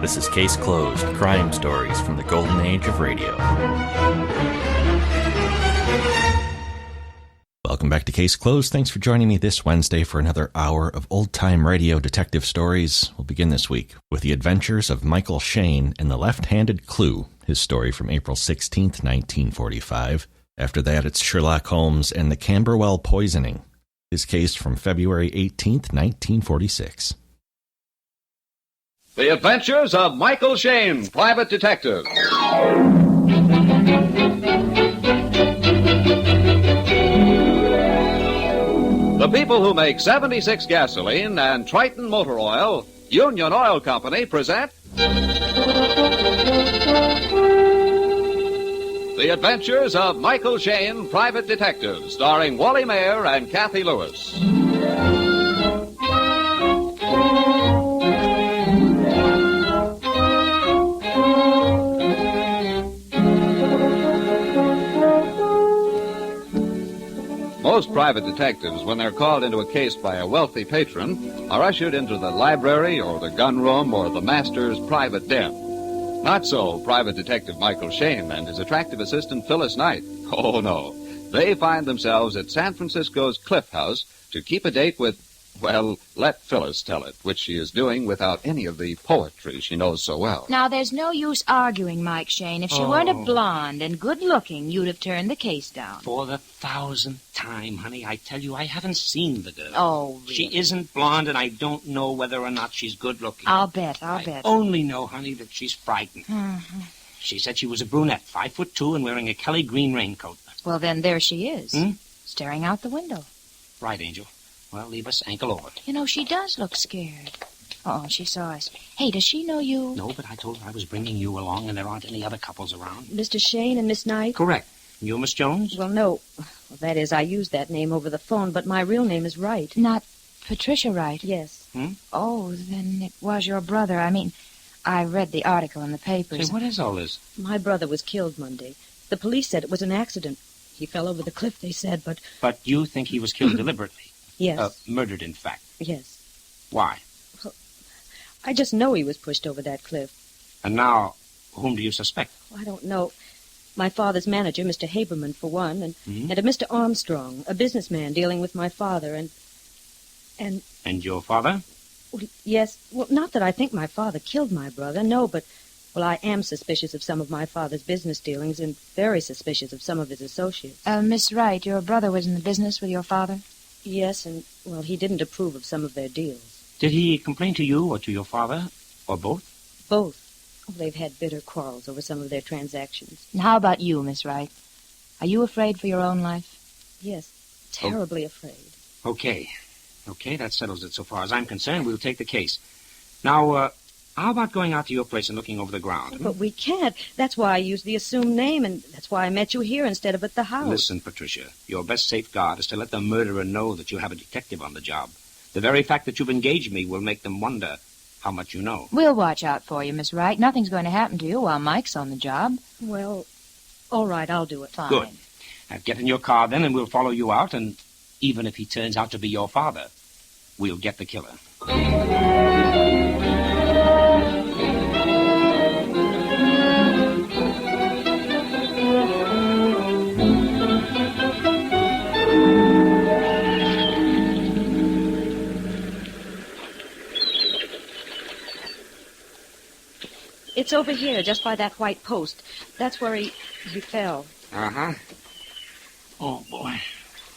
This is Case Closed, crime stories from the golden age of radio. Welcome back to Case Closed. Thanks for joining me this Wednesday for another hour of old-time radio detective stories. We'll begin this week with The Adventures of Michael Shayne and the Left-Handed Clue, his story from April 16th, 1945. After that, it's Sherlock Holmes and the Camberwell Poisoning, his case from February 18th, 1946. The Adventures of Michael Shayne, Private Detective. The people who make 76 gasoline and Triton motor oil, Union Oil Company, present The Adventures of Michael Shayne, Private Detective, starring Wally Mayer and Kathy Lewis. Most private detectives, when they're called into a case by a wealthy patron, are ushered into the library or the gun room or the master's private den. Not so Private Detective Michael Shayne and his attractive assistant Phyllis Knight. Oh, no. They find themselves at San Francisco's Cliff House to keep a date with, well, let Phyllis tell it, which she is doing without any of the poetry she knows so well. Now, there's no use arguing, Mike Shayne. If she weren't a blonde and good-looking, you'd have turned the case down. For the 1000th time, honey, I tell you, I haven't seen the girl. Oh, really? She isn't blonde, and I don't know whether or not she's good-looking. I'll bet. I only know, honey, that she's frightened. Mm-hmm. She said she was a brunette, 5'2", and wearing a Kelly green raincoat. Well, then there she is, staring out the window. Right, Angel. Well, leave us ankle over. You know, she does look scared. Oh, she saw us. Hey, does she know you? No, but I told her I was bringing you along, and there aren't any other couples around. Mr. Shayne and Miss Knight? Correct. You, Miss Jones? Well, no. Well, that is, I used that name over the phone, but my real name is Wright. Not Patricia Wright? Yes. Oh, then it was your brother. I mean, I read the article in the papers. Say, what is all this? My brother was killed Monday. The police said it was an accident. He fell over the cliff, they said, but... But you think he was killed deliberately? Yes. Murdered, in fact? Yes. Why? Well, I just know he was pushed over that cliff. And now, whom do you suspect? I don't know. My father's manager, Mr. Haberman, for one, and a Mr. Armstrong, a businessman dealing with my father, and... And your father? Well, yes. Well, not that I think my father killed my brother, no, but... Well, I am suspicious of some of my father's business dealings and very suspicious of some of his associates. Miss Wright, your brother was in the business with your father? Yes, and, well, he didn't approve of some of their deals. Did he complain to you or to your father, or both? Both. Oh, they've had bitter quarrels over some of their transactions. And how about you, Miss Wright? Are you afraid for your own life? Yes, terribly afraid. Okay, that settles it so far as I'm concerned. We'll take the case. Now, how about going out to your place and looking over the ground? But we can't. That's why I used the assumed name, and that's why I met you here instead of at the house. Listen, Patricia, your best safeguard is to let the murderer know that you have a detective on the job. The very fact that you've engaged me will make them wonder how much you know. We'll watch out for you, Miss Wright. Nothing's going to happen to you while Mike's on the job. Well, all right, I'll do it. Fine. Good. Now, get in your car then, and we'll follow you out, and even if he turns out to be your father, we'll get the killer. It's over here, just by that white post. That's where he fell. Uh-huh. Oh, boy.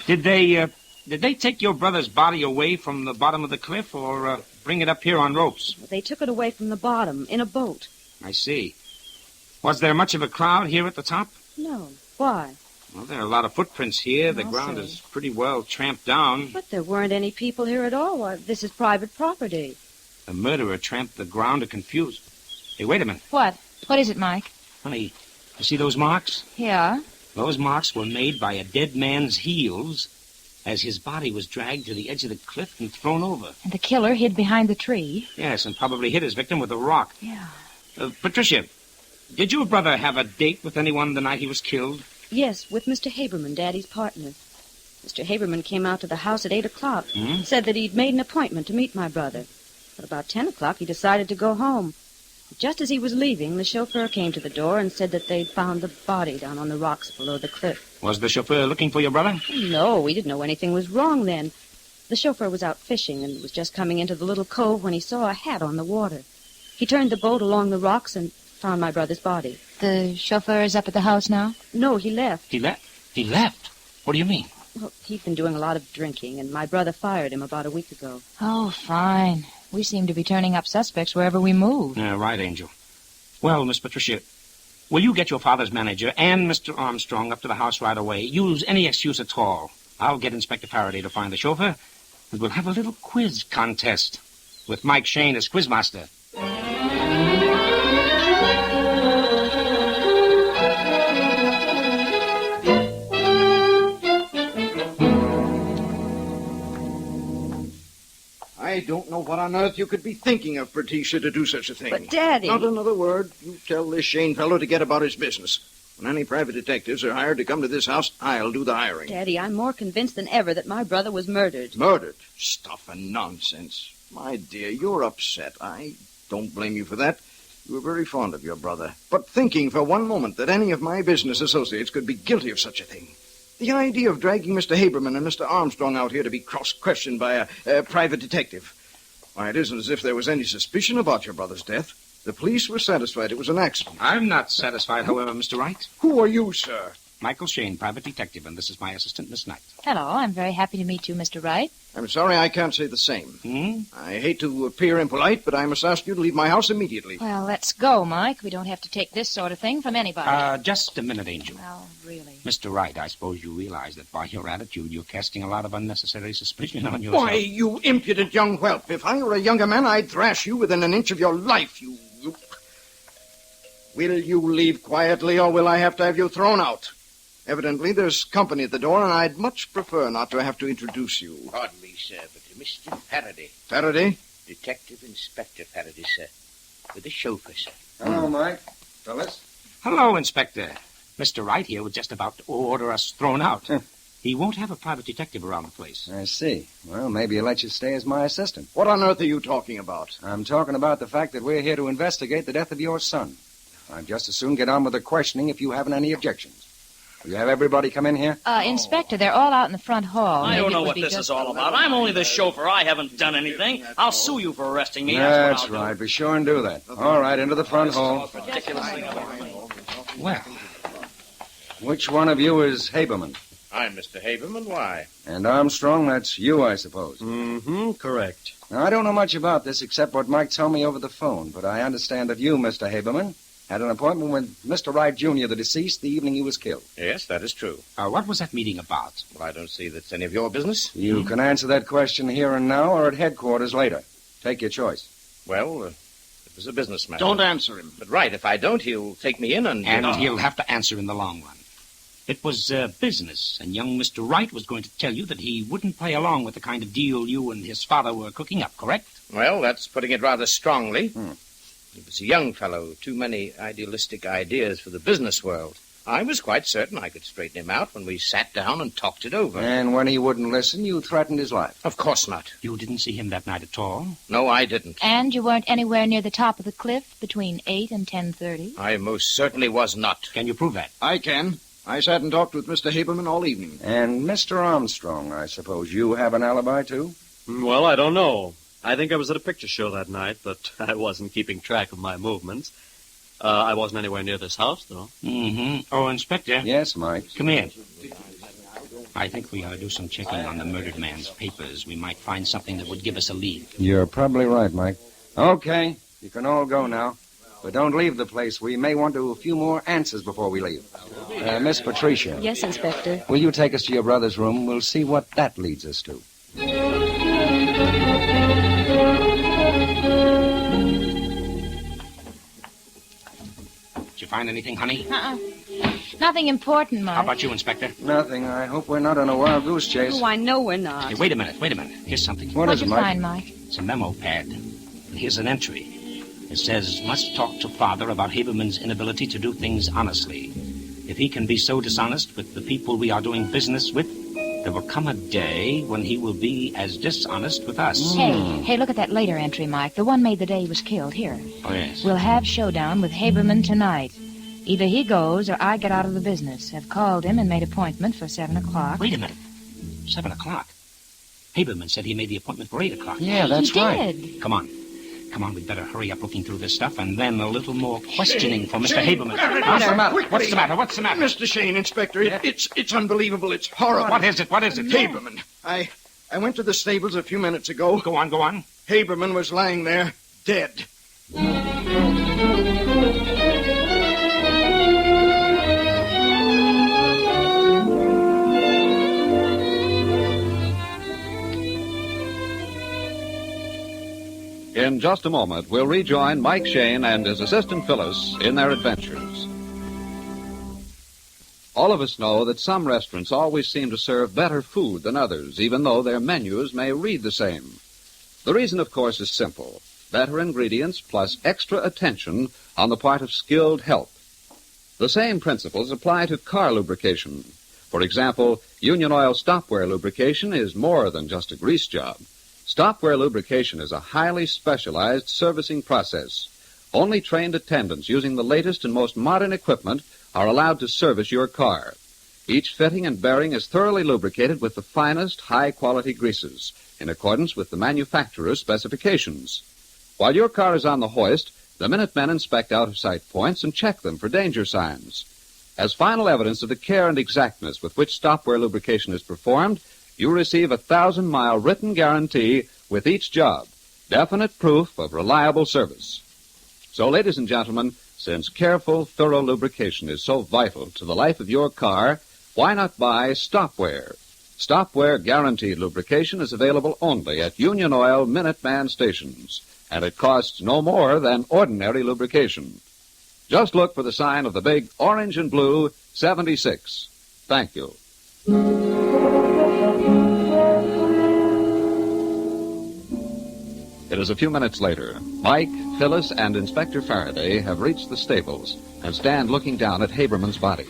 Did they take your brother's body away from the bottom of the cliff or bring it up here on ropes? They took it away from the bottom, in a boat. I see. Was there much of a crowd here at the top? No. Why? Well, there are a lot of footprints here. The ground is pretty well tramped down. But there weren't any people here at all. This is private property. The murderer tramped the ground to confuse. Hey, wait a minute. What? What is it, Mike? Honey, you see those marks? Yeah? Those marks were made by a dead man's heels as his body was dragged to the edge of the cliff and thrown over. And the killer hid behind the tree? Yes, and probably hit his victim with a rock. Yeah. Patricia, did your brother have a date with anyone the night he was killed? Yes, with Mr. Haberman, Daddy's partner. Mr. Haberman came out to the house at 8 o'clock. Said that he'd made an appointment to meet my brother. But about 10 o'clock, he decided to go home. just as he was leaving, the chauffeur came to the door and said that they'd found the body down on the rocks below the cliff. Was the chauffeur looking for your brother? No, we didn't know anything was wrong then. The chauffeur was out fishing and was just coming into the little cove when he saw a hat on the water. He turned the boat along the rocks and found my brother's body. The chauffeur is up at the house now? No, he left. He left? He left? What do you mean? Well, he'd been doing a lot of drinking, and my brother fired him about a week ago. Oh, fine. We seem to be turning up suspects wherever we move. Right, Angel. Well, Miss Patricia, will you get your father's manager and Mr. Armstrong up to the house right away? Use any excuse at all. I'll get Inspector Faraday to find the chauffeur, and we'll have a little quiz contest with Mike Shayne as quizmaster. I don't know what on earth you could be thinking of, Patricia, to do such a thing. But, Daddy... Not another word. You tell this Shayne fellow to get about his business. When any private detectives are hired to come to this house, I'll do the hiring. Daddy, I'm more convinced than ever that my brother was murdered. Murdered? Stuff and nonsense. My dear, you're upset. I don't blame you for that. You were very fond of your brother. But thinking for one moment that any of my business associates could be guilty of such a thing. The idea of dragging Mr. Haberman and Mr. Armstrong out here to be cross-questioned by a private detective. Why, it isn't as if there was any suspicion about your brother's death. The police were satisfied it was an accident. I'm not satisfied, however, Mr. Wright. Who are you, sir? Michael Shayne, private detective, and this is my assistant, Miss Knight. Hello, I'm very happy to meet you, Mr. Wright. I'm sorry I can't say the same. I hate to appear impolite, but I must ask you to leave my house immediately. Well, let's go, Mike. We don't have to take this sort of thing from anybody. Just a minute, Angel. Well, really. Mr. Wright, I suppose you realize that by your attitude, you're casting a lot of unnecessary suspicion on yourself. Why, you impudent young whelp. If I were a younger man, I'd thrash you within an inch of your life, you... Will you leave quietly, or will I have to have you thrown out? Evidently, there's company at the door, and I'd much prefer not to have to introduce you. Pardon me, sir, but Mr. Faraday. Faraday? Detective Inspector Faraday, sir. With the chauffeur, sir. Hello, Mike. Phyllis? Hello, Inspector. Mr. Wright here was just about to order us thrown out. He won't have a private detective around the place. I see. Well, maybe he'll let you stay as my assistant. What on earth are you talking about? I'm talking about the fact that we're here to investigate the death of your son. I'd just as soon get on with the questioning if you haven't any objections. Will you have everybody come in here? Inspector, they're all out in the front hall. I don't know what this is all about. I'm only the chauffeur. I haven't done anything. I'll sue you for arresting me. That's right. Be sure and do that. All right, into the front hall. Well, which one of you is Haberman? I'm Mr. Haberman. Why? And Armstrong, that's you, I suppose. Mm-hmm, correct. Now, I don't know much about this except what Mike told me over the phone, but I understand that you, Mr. Haberman, had an appointment with Mr. Wright, Jr., the deceased, the evening he was killed. Yes, that is true. what was that meeting about? Well, I don't see that's any of your business. You can answer that question here and now or at headquarters later. Take your choice. Well, it was a business matter. Don't answer him. But right, if I don't, he'll take me in and... And he'll have to answer in the long run. It was business, and young Mr. Wright was going to tell you that he wouldn't play along with the kind of deal you and his father were cooking up, correct? Well, that's putting it rather strongly. He was a young fellow, too many idealistic ideas for the business world. I was quite certain I could straighten him out when we sat down and talked it over. And when he wouldn't listen, you threatened his life. Of course not. You didn't see him that night at all? No, I didn't. And you weren't anywhere near the top of the cliff between 8 and 10:30? I most certainly was not. Can you prove that? I can. I sat and talked with Mr. Haberman all evening. And Mr. Armstrong, I suppose you have an alibi, too? Well, I don't know. I think I was at a picture show that night, but I wasn't keeping track of my movements. I wasn't anywhere near this house, though. Mm-hmm. Oh, Inspector. Yes, Mike? Come here. I think we ought to do some checking on the murdered man's papers. We might find something that would give us a lead. You're probably right, Mike. Okay, you can all go now. But don't leave the place. We may want a few more answers before we leave. Miss Patricia. Yes, Inspector. Will you take us to your brother's room? We'll see what that leads us to. Did you find anything, honey? Nothing important, Mike. How about you, Inspector? Nothing. I hope we're not on a wild goose chase. Oh, I know we're not. Hey, wait a minute. Here's something. What is What'd it, you Mike? find, Mike? It's a memo pad. Here's an entry. It says, must talk to father about Haberman's inability to do things honestly. If he can be so dishonest with the people we are doing business with, there will come a day when he will be as dishonest with us. Hey, look at that later entry, Mike. The one made the day he was killed. Here. Oh, yes. We'll have showdown with Haberman tonight. Either he goes or I get out of the business. I've called him and made appointment for 7 o'clock. Wait a minute. 7 o'clock? Haberman said he made the appointment for 8 o'clock. Yeah, that's he right. did. Come on, we'd better hurry up looking through this stuff, and then a little more questioning for Mr. Haberman. What's the matter? What's the matter? Mr. Shayne, Inspector, it's unbelievable. It's horrible. What is it? Haberman. I went to the stables a few minutes ago. Go on. Haberman was lying there, dead. In just a moment, we'll rejoin Mike Shayne and his assistant Phyllis in their adventures. All of us know that some restaurants always seem to serve better food than others, even though their menus may read the same. The reason, of course, is simple. Better ingredients plus extra attention on the part of skilled help. The same principles apply to car lubrication. For example, Union Oil Stopwear lubrication is more than just a grease job. Stopwear lubrication is a highly specialized servicing process. Only trained attendants using the latest and most modern equipment are allowed to service your car. Each fitting and bearing is thoroughly lubricated with the finest, high-quality greases, in accordance with the manufacturer's specifications. While your car is on the hoist, the Minutemen inspect out-of-sight points and check them for danger signs. As final evidence of the care and exactness with which Stopwear lubrication is performed, you receive a 1,000-mile written guarantee with each job, definite proof of reliable service. So, ladies and gentlemen, since careful, thorough lubrication is so vital to the life of your car, why not buy Stopwear? Stopwear guaranteed lubrication is available only at Union Oil Minuteman stations, and it costs no more than ordinary lubrication. Just look for the sign of the big orange and blue 76. Thank you. It is a few minutes later. Mike, Phyllis, and Inspector Faraday have reached the stables and stand looking down at Haberman's body.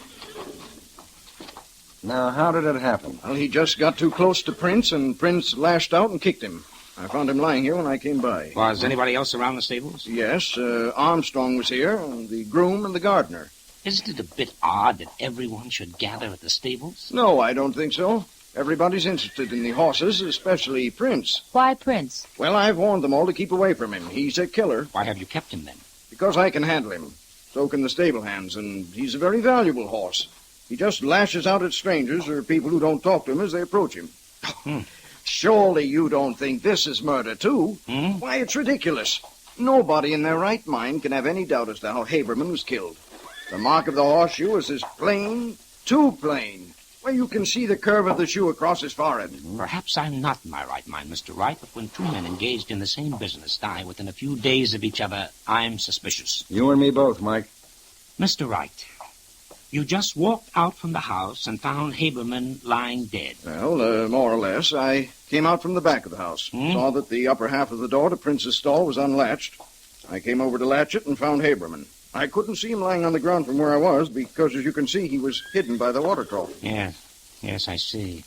Now, how did it happen? Well, he just got too close to Prince, and Prince lashed out and kicked him. I found him lying here when I came by. Was anybody else around the stables? Yes, Armstrong was here, and the groom and the gardener. Isn't it a bit odd that everyone should gather at the stables? No, I don't think so. Everybody's interested in the horses, especially Prince. Why Prince? Well, I've warned them all to keep away from him. He's a killer. Why have you kept him then? Because I can handle him. So can the stable hands, and he's a very valuable horse. He just lashes out at strangers or people who don't talk to him as they approach him. Surely you don't think this is murder, too? Why, it's ridiculous. Nobody in their right mind can have any doubt as to how Haberman was killed. The mark of the horseshoe is as plain, too plain. Well, you can see the curve of the shoe across his forehead. Perhaps I'm not in my right mind, Mr. Wright, but when two men engaged in the same business die within a few days of each other, I'm suspicious. You and me both, Mike. Mr. Wright, you just walked out from the house and found Haberman lying dead. Well, more or less. I came out from the back of the house. Saw that the upper half of the door to Prince's stall was unlatched. I came over to latch it and found Haberman. I couldn't see him lying on the ground from where I was because, as you can see, he was hidden by the water trough. Yes, I see.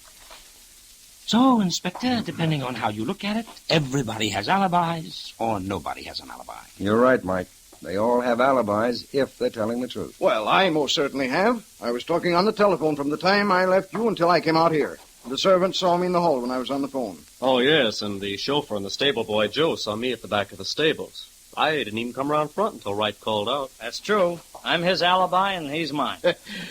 So, Inspector, depending on how you look at it, everybody has alibis or nobody has an alibi. You're right, Mike. They all have alibis if they're telling the truth. Well, I most certainly have. I was talking on the telephone from the time I left you until I came out here. The servant saw me in the hall when I was on the phone. Oh, yes, and the chauffeur and the stable boy, Joe, saw me at the back of the stables. I didn't even come around front until Wright called out. That's true. I'm his alibi, and he's mine.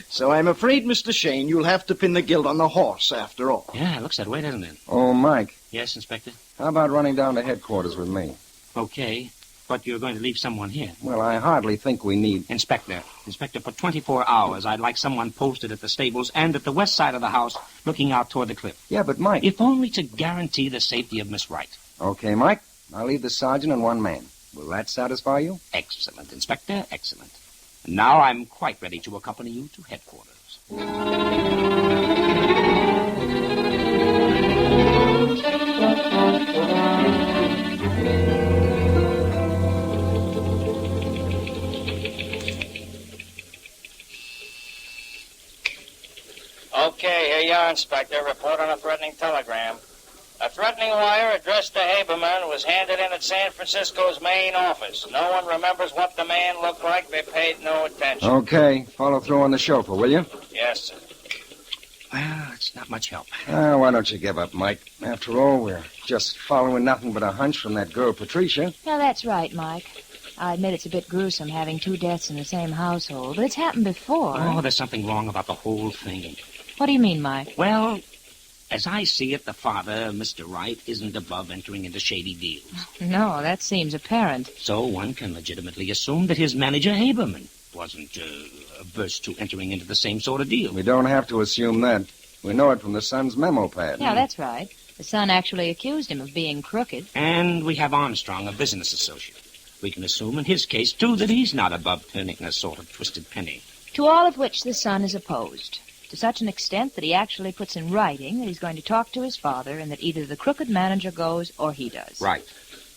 So I'm afraid, Mr. Shayne, you'll have to pin the guilt on the horse after all. Yeah, it looks that way, doesn't it? Oh, Mike, Yes, Inspector? how about running down to headquarters with me? Okay, but you're going to leave someone here. Well, I hardly think we need... Inspector, for 24 hours, I'd like someone posted at the stables and at the west side of the house looking out toward the cliff. Yeah, but Mike... If only to guarantee the safety of Miss Wright. Okay, Mike, I'll leave the sergeant and one man. Will that satisfy you? Excellent, Inspector, excellent. And now I'm quite ready to accompany you to headquarters. Okay, here you are, Inspector. Report on a threatening telegram. A threatening wire addressed to Haberman was handed in at San Francisco's main office. No one remembers what the man looked like. They paid no attention. Okay, follow through on the chauffeur, will you? Yes, sir. Well, it's not much help. Why don't you give up, Mike? After all, we're just following nothing but a hunch from that girl, Patricia. Yeah, that's right, Mike. I admit it's a bit gruesome having two deaths in the same household, but it's happened before. Oh, there's something wrong about the whole thing. What do you mean, Mike? Well, as I see it, the father, Mr. Wright, isn't above entering into shady deals. No, that seems apparent. So one can legitimately assume that his manager, Haberman, wasn't averse to entering into the same sort of deal. We don't have to assume that. We know it from the son's memo pad. Yeah, that's right. The son actually accused him of being crooked. And we have Armstrong, a business associate. We can assume in his case, too, that he's not above turning a sort of twisted penny. To all of which the son is opposed. To such an extent that he actually puts in writing that he's going to talk to his father and that either the crooked manager goes or he does. Right.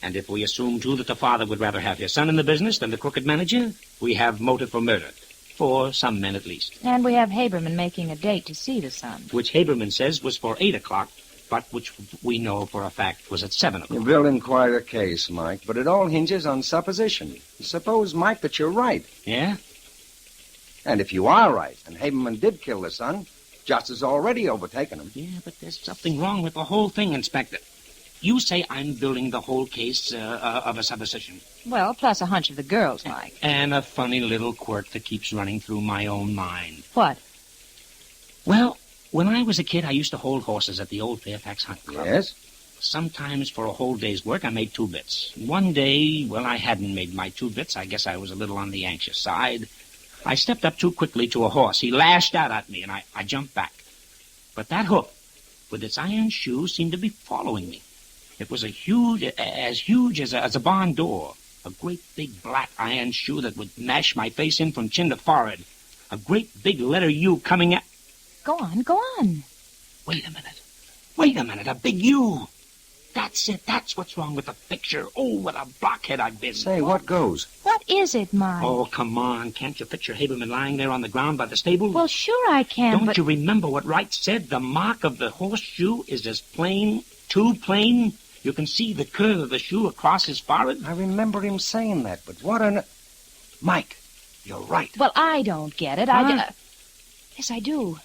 And if we assume, too, that the father would rather have his son in the business than the crooked manager, we have motive for murder. For some men, at least. And we have Haberman making a date to see the son. Which Haberman says was for 8 o'clock, but which we know for a fact was at 7 o'clock. You're building quite a case, Mike, but it all hinges on supposition. Suppose, Mike, that you're right. Yeah? And if you are right, and Haberman did kill the son, justice has already overtaken him. Yeah, but there's something wrong with the whole thing, Inspector. You say I'm building the whole case of a supposition. Well, plus a hunch of the girls, Mike. And a funny little quirk that keeps running through my own mind. What? Well, when I was a kid, I used to hold horses at the old Fairfax Hunt Club. Yes? Sometimes for a whole day's work, I made 2 bits. One day, well, I hadn't made my 2 bits. I guess I was a little on the anxious side. I stepped up too quickly to a horse. He lashed out at me, and I jumped back. But that hoof, with its iron shoe, seemed to be following me. It was as huge as a barn door. A great big black iron shoe that would mash my face in from chin to forehead. A great big letter U coming at... Go on, go on. Wait a minute, a big U. That's it, that's what's wrong with the picture. Oh, what a blockhead I've been. Say, what goes? What is it, Mike? Oh, come on, can't you picture Haberman lying there on the ground by the stable? Well, sure I can, Don't you remember what Wright said? The mark of the horseshoe is as plain, too plain... You can see the curve of the shoe across his forehead. I remember him saying that, but what on... Mike, you're right. Well, I don't get it. Huh? Yes, I do.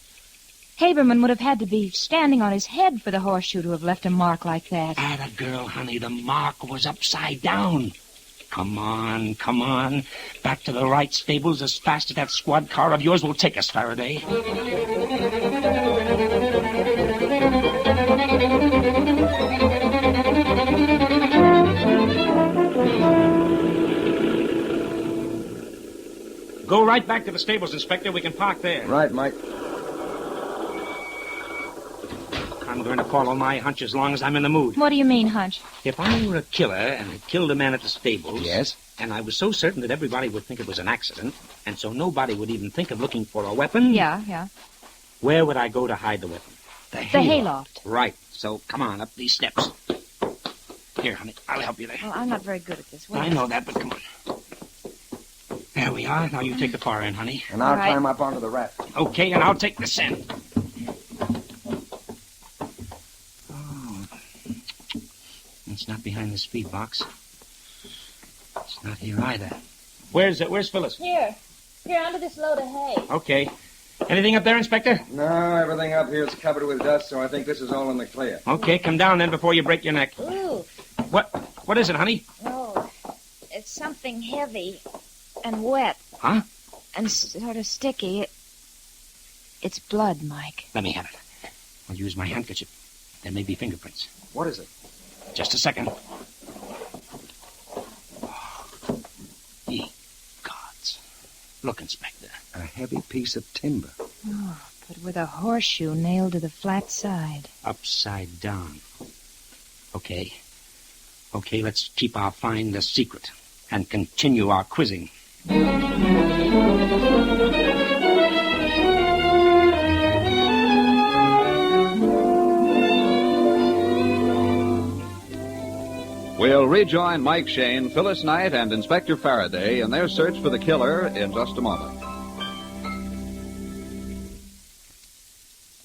Haberman would have had to be standing on his head for the horseshoe to have left a mark like that. Atta girl, honey, the mark was upside down. Come on. Back to the Wright stables as fast as that squad car of yours will take us, Faraday. Go right back to the stables, Inspector. We can park there. Right, Mike. I'm going to follow my hunch as long as I'm in the mood. What do you mean, hunch? If I were a killer and had killed a man at the stables... Yes? And I was so certain that everybody would think it was an accident, and so nobody would even think of looking for a weapon... Yeah. Where would I go to hide the weapon? The hayloft. Right. So come on, up these steps. Here, honey, I'll help you there. Well, I'm not very good at this. Wait. I know that, but come on. There we are. Now you take the far end, honey. And I'll climb up onto the raft. Okay, and I'll take the scent. Oh. It's not behind the speed box. It's not here either. Where's Phyllis? Here, under this load of hay. Okay. Anything up there, Inspector? No, everything up here is covered with dust, so I think this is all in the clear. Okay, come down then before you break your neck. Ooh. What is it, honey? Oh, it's something heavy and wet. Huh? And sort of sticky. It's blood, Mike. Let me have it. I'll use my handkerchief. There may be fingerprints. What is it? Just a second. Ye gods. Look, Inspector. A heavy piece of timber. Oh, but with a horseshoe nailed to the flat side. Upside down. Okay, let's keep our find a secret and continue our quizzing. We'll rejoin Mike Shayne, Phyllis Knight, and Inspector Faraday in their search for the killer in just a moment.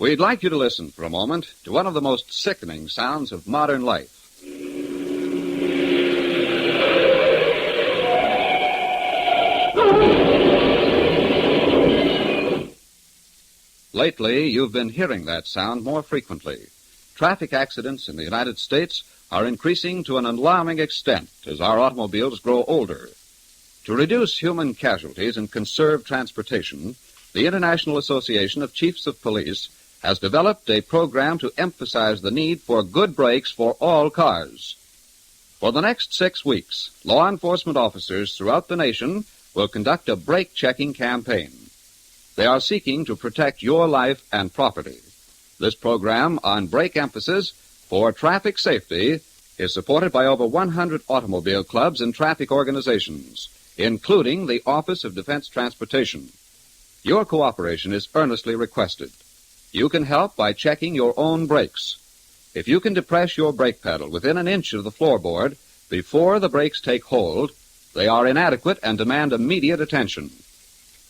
We'd like you to listen for a moment to one of the most sickening sounds of modern life. Lately, you've been hearing that sound more frequently. Traffic accidents in the United States are increasing to an alarming extent as our automobiles grow older. To reduce human casualties and conserve transportation, the International Association of Chiefs of Police has developed a program to emphasize the need for good brakes for all cars. For the next 6 weeks, law enforcement officers throughout the nation will conduct a brake-checking campaign. They are seeking to protect your life and property. This program on brake emphasis for traffic safety is supported by over 100 automobile clubs and traffic organizations, including the Office of Defense Transportation. Your cooperation is earnestly requested. You can help by checking your own brakes. If you can depress your brake pedal within an inch of the floorboard before the brakes take hold, they are inadequate and demand immediate attention.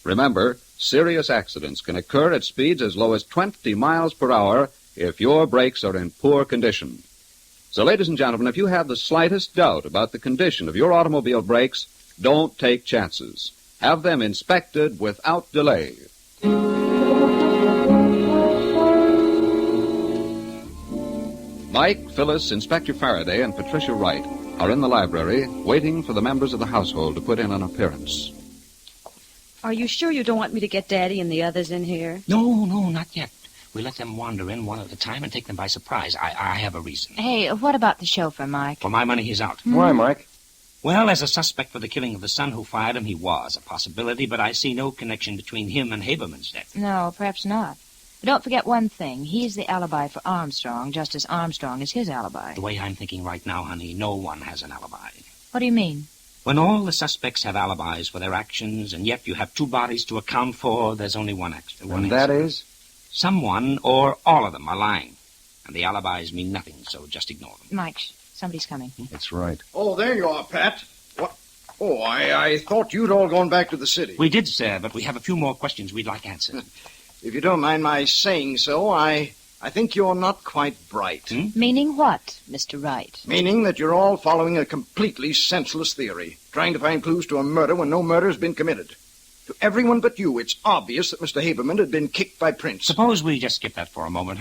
Remember, serious accidents can occur at speeds as low as 20 miles per hour if your brakes are in poor condition. So, ladies and gentlemen, if you have the slightest doubt about the condition of your automobile brakes, don't take chances. Have them inspected without delay. Mike, Phyllis, Inspector Faraday, and Patricia Wright are in the library waiting for the members of the household to put in an appearance. Are you sure you don't want me to get Daddy and the others in here? No, not yet. We let them wander in one at a time and take them by surprise. I have a reason. Hey, what about the chauffeur, Mike? For my money, he's out. Why, Mike? Well, as a suspect for the killing of the son who fired him, he was a possibility, but I see no connection between him and Haberman's death. No, perhaps not. But don't forget one thing. He's the alibi for Armstrong, just as Armstrong is his alibi. The way I'm thinking right now, honey, no one has an alibi. What do you mean? When all the suspects have alibis for their actions, and yet you have two bodies to account for, there's only one action. And that is? Someone or all of them are lying. And the alibis mean nothing, so just ignore them. Mike, somebody's coming. That's right. Oh, there you are, Pat. What? Oh, I thought you'd all gone back to the city. We did, sir, but we have a few more questions we'd like answered. If you don't mind my saying so, I think you're not quite bright. Meaning what, Mr. Wright? Meaning that you're all following a completely senseless theory, trying to find clues to a murder when no murder has been committed. To everyone but you, it's obvious that Mr. Haberman had been kicked by Prince. Suppose we just skip that for a moment,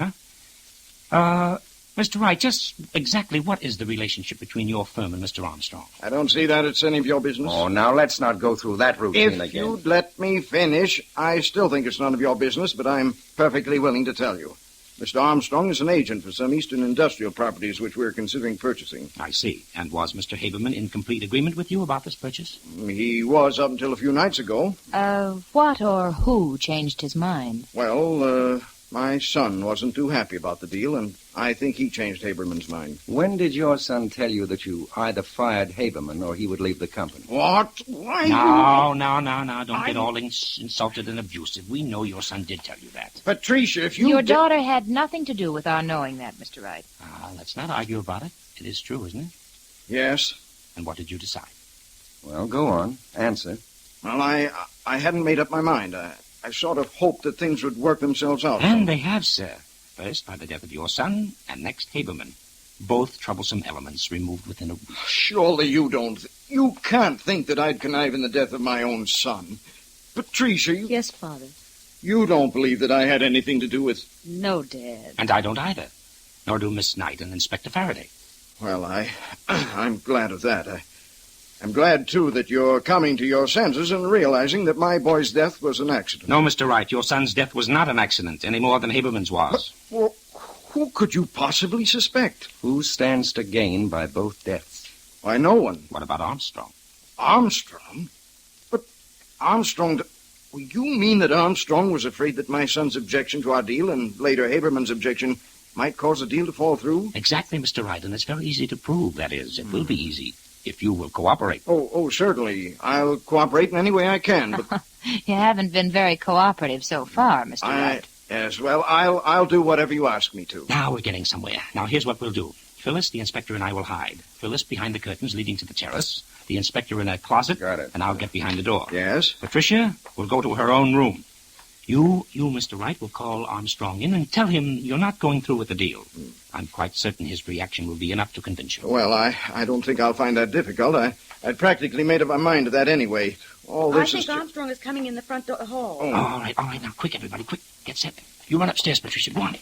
huh? Mr. Wright, just exactly what is the relationship between your firm and Mr. Armstrong? I don't see that it's any of your business. Oh, now let's not go through that routine again. If you'd let me finish, I still think it's none of your business, but I'm perfectly willing to tell you. Mr. Armstrong is an agent for some eastern industrial properties which we're considering purchasing. I see. And was Mr. Haberman in complete agreement with you about this purchase? He was up until a few nights ago. What or who changed his mind? Well, my son wasn't too happy about the deal, and I think he changed Haberman's mind. When did your son tell you that you either fired Haberman or he would leave the company? What? Why? No. Don't get all insulted and abusive. We know your son did tell you that. Patricia, if you... Your daughter had nothing to do with our knowing that, Mr. Wright. Let's not argue about it. It is true, isn't it? Yes. And what did you decide? Well, go on. Answer. Well, I hadn't made up my mind. I sort of hoped that things would work themselves out. And they have, sir. First, by the death of your son, and next, Haberman. Both troublesome elements removed within a week. Surely you don't... You can't think that I'd connive in the death of my own son. Patricia, you... Yes, Father. You don't believe that I had anything to do with... No, Dad. And I don't either. Nor do Miss Knight and Inspector Faraday. Well, I'm glad of that. I'm glad, too, that you're coming to your senses and realizing that my boy's death was an accident. No, Mr. Wright, your son's death was not an accident, any more than Haberman's was. Well, who could you possibly suspect? Who stands to gain by both deaths? Why, no one. What about Armstrong? Armstrong? But Armstrong... Well, you mean that Armstrong was afraid that my son's objection to our deal and later Haberman's objection might cause the deal to fall through? Exactly, Mr. Wright, and it's very easy to prove, that is. It will be easy. If you will cooperate. Oh, certainly. I'll cooperate in any way I can, but... You haven't been very cooperative so far, Mr. Wright. Yes, well, I'll do whatever you ask me to. Now we're getting somewhere. Now here's what we'll do. Phyllis, the inspector, and I will hide. Phyllis behind the curtains leading to the terrace. The inspector in a closet. Got it. And I'll get behind the door. Yes? Patricia will go to her own room. You, Mr. Wright, will call Armstrong in and tell him you're not going through with the deal. I'm quite certain his reaction will be enough to convince you. Well, I don't think I'll find that difficult. I'd practically made up my mind to that anyway. All this I think Armstrong is coming in the front hall. Oh. All right. Now, quick, everybody, quick. Get set. You run upstairs, Patricia. Go on.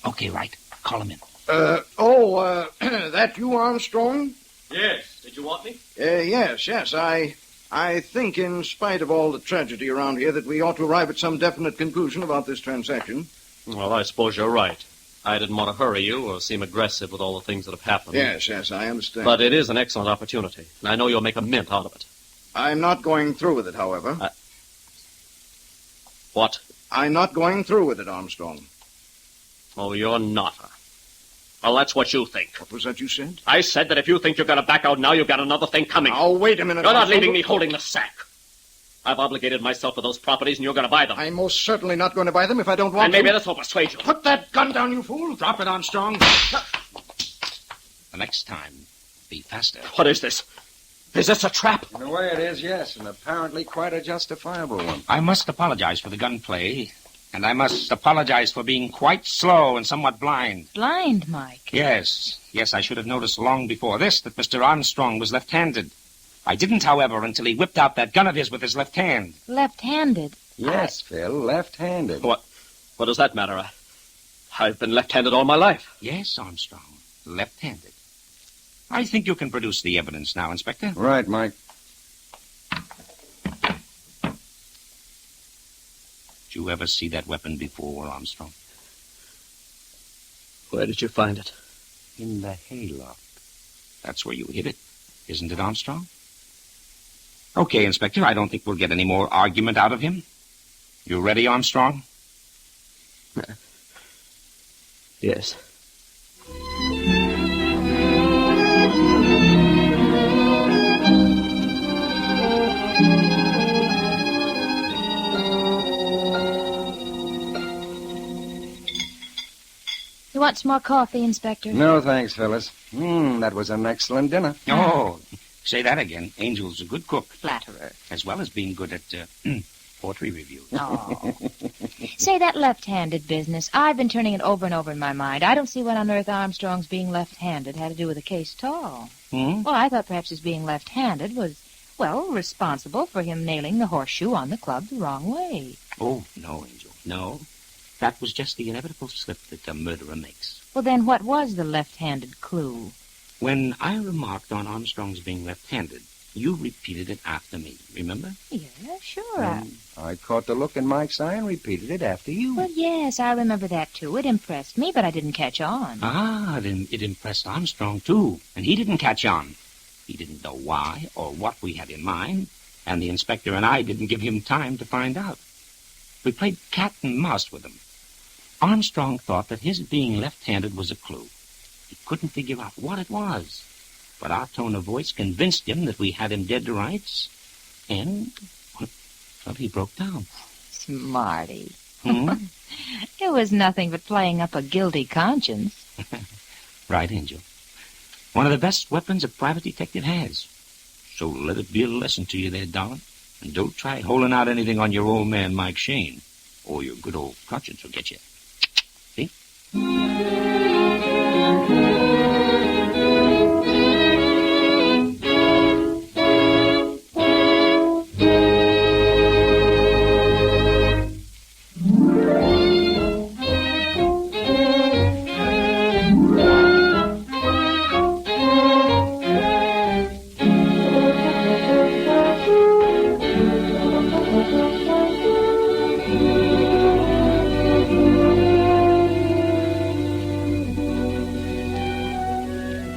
Okay, Wright. Call him in. That you, Armstrong? Yes. Did you want me? Yes. I think, in spite of all the tragedy around here, that we ought to arrive at some definite conclusion about this transaction. Well, I suppose you're right. I didn't want to hurry you or seem aggressive with all the things that have happened. Yes, I understand. But it is an excellent opportunity, and I know you'll make a mint out of it. I'm not going through with it, however. What? I'm not going through with it, Armstrong. Oh, you're not. Well, that's what you think. What was that you said? I said that if you think you're going to back out now, you've got another thing coming. Now, wait a minute, You're not Armstrong. leaving me holding the sack. I've obligated myself to those properties, and you're going to buy them. I'm most certainly not going to buy them if I don't want And maybe to. this will persuade you. Put that gun down, you fool. Drop it, Armstrong. The next time, be faster. What is this? Is this a trap? In a way it is, yes, and apparently quite a justifiable one. I must apologize for the gunplay, and I must apologize for being quite slow and somewhat blind. Blind, Mike? Yes, I should have noticed long before this that Mr. Armstrong was left-handed. I didn't, however, until he whipped out that gun of his with his left hand. Left-handed? Yes, Phil, left-handed. What does that matter? I've been left-handed all my life. Yes, Armstrong, left-handed. I think you can produce the evidence now, Inspector. Right, Mike. Did you ever see that weapon before, Armstrong? Where did you find it? In the hayloft. That's where you hid it, isn't it, Armstrong? Okay, Inspector, I don't think we'll get any more argument out of him. You ready, Armstrong? Yes. You want some more coffee, Inspector? No, thanks, Phyllis. That was an excellent dinner. Oh, say that again. Angel's a good cook. Flatterer. As well as being good at poetry reviews. Oh. Say, that left-handed business, I've been turning it over and over in my mind. I don't see what on earth Armstrong's being left-handed had to do with the case at all. Hmm? Well, I thought perhaps his being left-handed was, responsible for him nailing the horseshoe on the club the wrong way. Oh, no, Angel, no. That was just the inevitable slip that the murderer makes. Well, then what was the left-handed clue? When I remarked on Armstrong's being left-handed, you repeated it after me, remember? Yeah, sure. I caught the look in Mike's eye and repeated it after you. Well, yes, I remember that, too. It impressed me, but I didn't catch on. It impressed Armstrong, too, and he didn't catch on. He didn't know why or what we had in mind, and the inspector and I didn't give him time to find out. We played cat and mouse with him. Armstrong thought that his being left-handed was a clue. He couldn't figure out what it was. But our tone of voice convinced him that we had him dead to rights. And, well, he broke down. Smarty. Hmm? It was nothing but playing up a guilty conscience. Right, Angel. One of the best weapons a private detective has. So let it be a lesson to you there, darling. And don't try holding out anything on your old man, Mike Shayne, or your good old conscience will get you. See?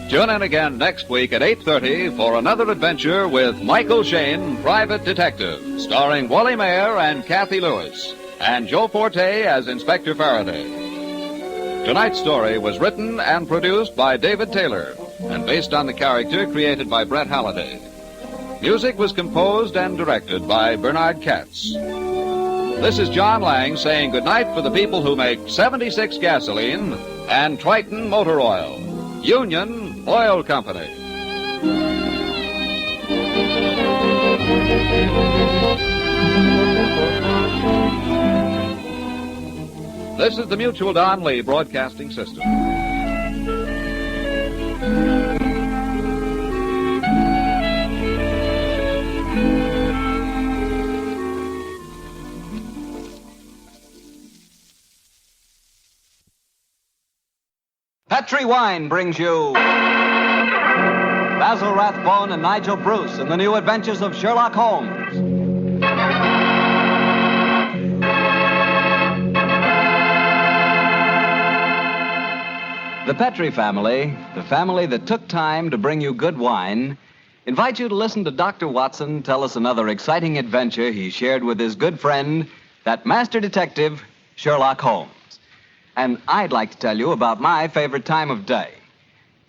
Tune in again next week at 8:30 for another adventure with Michael Shayne, Private Detective, starring Wally Mayer and Kathy Lewis, and Joe Forte as Inspector Faraday. Tonight's story was written and produced by David Taylor and based on the character created by Brett Halliday. Music was composed and directed by Bernard Katz. This is John Lang saying goodnight for the people who make 76 gasoline and Triton Motor Oil. Union Oil Company. This is the Mutual Donley Broadcasting System. Petri Wine brings you Basil Rathbone and Nigel Bruce in the new Adventures of Sherlock Holmes. The Petri family, the family that took time to bring you good wine, invite you to listen to Dr. Watson tell us another exciting adventure he shared with his good friend, that master detective, Sherlock Holmes. And I'd like to tell you about my favorite time of day.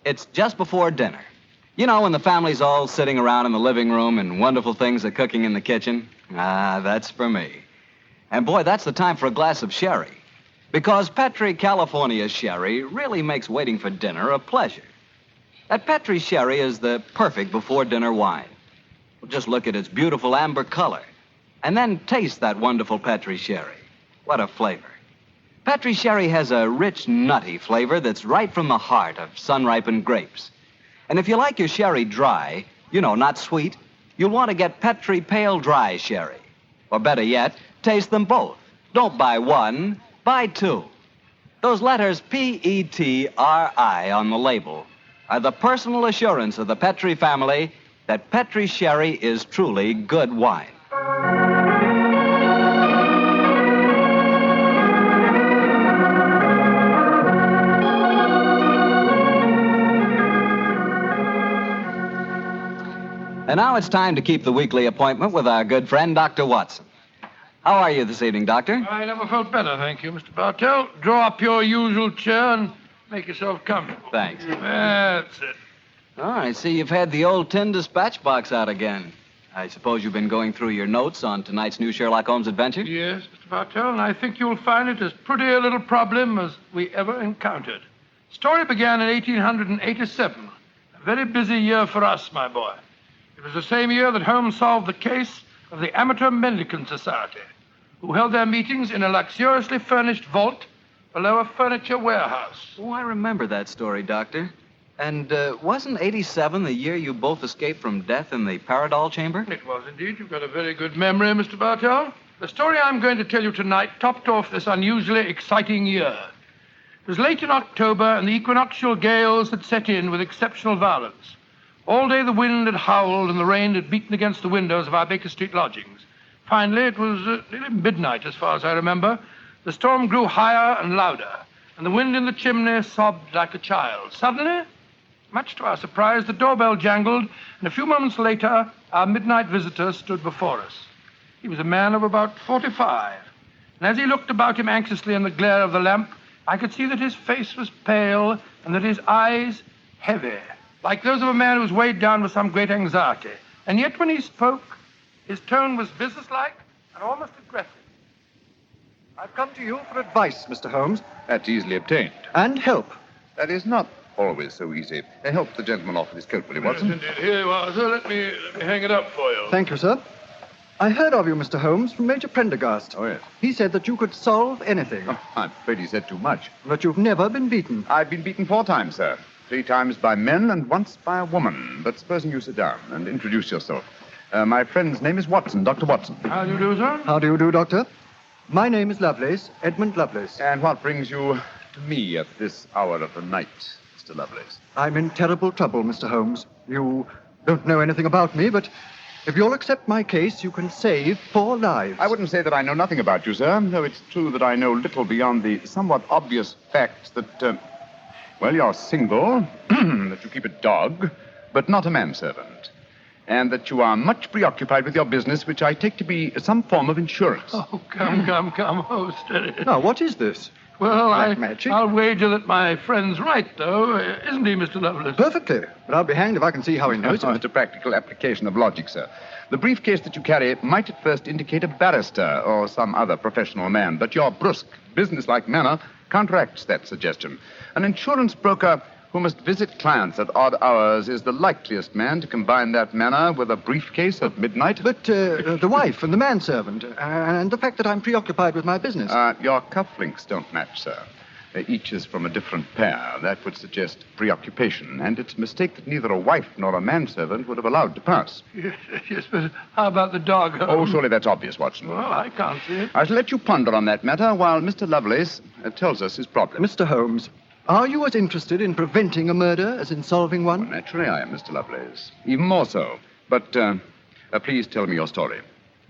It's just before dinner. You know, when the family's all sitting around in the living room and wonderful things are cooking in the kitchen? Ah, that's for me. And boy, that's the time for a glass of sherry. Because Petri California sherry really makes waiting for dinner a pleasure. That Petri sherry is the perfect before-dinner wine. Just look at its beautiful amber color. And then taste that wonderful Petri sherry. What a flavor. Petri sherry has a rich, nutty flavor that's right from the heart of sun-ripened grapes. And if you like your sherry dry, you know, not sweet, you'll want to get Petri Pale Dry Sherry. Or better yet, taste them both. Don't buy one, buy two. Those letters P-E-T-R-I on the label are the personal assurance of the Petri family that Petri sherry is truly good wine. And now it's time to keep the weekly appointment with our good friend, Dr. Watson. How are you this evening, Doctor? I never felt better, thank you, Mr. Bartell. Draw up your usual chair and make yourself comfortable. Thanks. That's it. Oh, I see you've had the old tin dispatch box out again. I suppose you've been going through your notes on tonight's new Sherlock Holmes adventure? Yes, Mr. Bartell, and I think you'll find it as pretty a little problem as we ever encountered. The story began in 1887. A very busy year for us, my boy. It was the same year that Holmes solved the case of the Amateur Mendicant Society, who held their meetings in a luxuriously furnished vault below a furniture warehouse. Oh, I remember that story, Doctor. And wasn't 87 the year you both escaped from death in the Paradol chamber? It was indeed. You've got a very good memory, Mr. Bartell. The story I'm going to tell you tonight topped off this unusually exciting year. It was late in October, and the equinoctial gales had set in with exceptional violence. All day the wind had howled and the rain had beaten against the windows of our Baker Street lodgings. Finally, it was nearly midnight, as far as I remember. The storm grew higher and louder, and the wind in the chimney sobbed like a child. Suddenly, much to our surprise, the doorbell jangled, and a few moments later, our midnight visitor stood before us. He was a man of about 45, and as he looked about him anxiously in the glare of the lamp, I could see that his face was pale and that his eyes heavy, like those of a man who was weighed down with some great anxiety. And yet when he spoke, his tone was businesslike and almost aggressive. I've come to you for advice, Mr. Holmes. That's easily obtained. And help. That is not always so easy. Help the gentleman off with his coat, will you, Watson? Yes, indeed. Here you are, sir. Let me hang it up for you. Thank you, sir. I heard of you, Mr. Holmes, from Major Prendergast. Oh, yes. He said that you could solve anything. Oh, I'm afraid he said too much. That you've never been beaten. I've been beaten 4 times, sir. 3 times by men and once by a woman. But supposing you sit down and introduce yourself. My friend's name is Watson, Dr. Watson. How do you do, sir? How do you do, Doctor? My name is Lovelace, Edmund Lovelace. And what brings you to me at this hour of the night, Mr. Lovelace? I'm in terrible trouble, Mr. Holmes. You don't know anything about me, but if you'll accept my case, you can save 4 lives. I wouldn't say that I know nothing about you, sir, though it's true that I know little beyond the somewhat obvious facts that, you're single, that you keep a dog, but not a manservant, and that you are much preoccupied with your business, which I take to be some form of insurance. Oh, come. Oh, steady. Now, what is this? Well, magic? I'll wager that my friend's right, though. Isn't he, Mr. Lovelace? Perfectly. But I'll be hanged if I can see how he knows it. It's a practical application of logic, sir. The briefcase that you carry might at first indicate a barrister or some other professional man, but your brusque, businesslike manner counteracts that suggestion. An insurance broker who must visit clients at odd hours is the likeliest man to combine that manner with a briefcase at midnight. But the wife and the manservant, and the fact that I'm preoccupied with my business. Your cufflinks don't match, sir. Each is from a different pair. That would suggest preoccupation, and it's a mistake that neither a wife nor a manservant would have allowed to pass. Yes, but how about the dog? Oh, surely that's obvious, Watson. Well, I can't see it. I shall let you ponder on that matter while Mr. Lovelace tells us his problem. Mr. Holmes, are you as interested in preventing a murder as in solving one? Well, naturally I am, Mr. Lovelace. Even more so. But please tell me your story.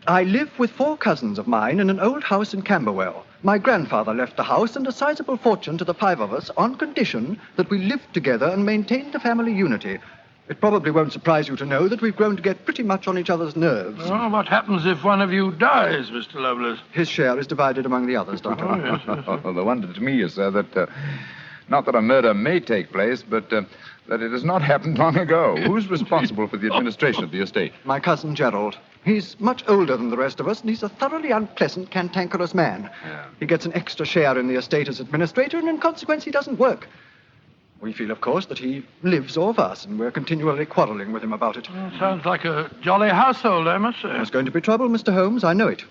I live with 4 cousins of mine in an old house in Camberwell. My grandfather left the house and a sizable fortune to the 5 of us on condition that we lived together and maintained the family unity. It probably won't surprise you to know that we've grown to get pretty much on each other's nerves. Well, what happens if one of you dies, Mr. Lovelace? His share is divided among the others, Doctor. Oh, yes. The wonder to me is, sir, that not that a murder may take place, but that it has not happened long ago. Who's responsible for the administration of the estate? My cousin Gerald. He's much older than the rest of us, and he's a thoroughly unpleasant, cantankerous man. Yeah. He gets an extra share in the estate as administrator, and in consequence he doesn't work. We feel, of course, that he lives off us, and we're continually quarreling with him about it. Well, sounds like a jolly household, I must say. There's going to be trouble, Mr. Holmes, I know it.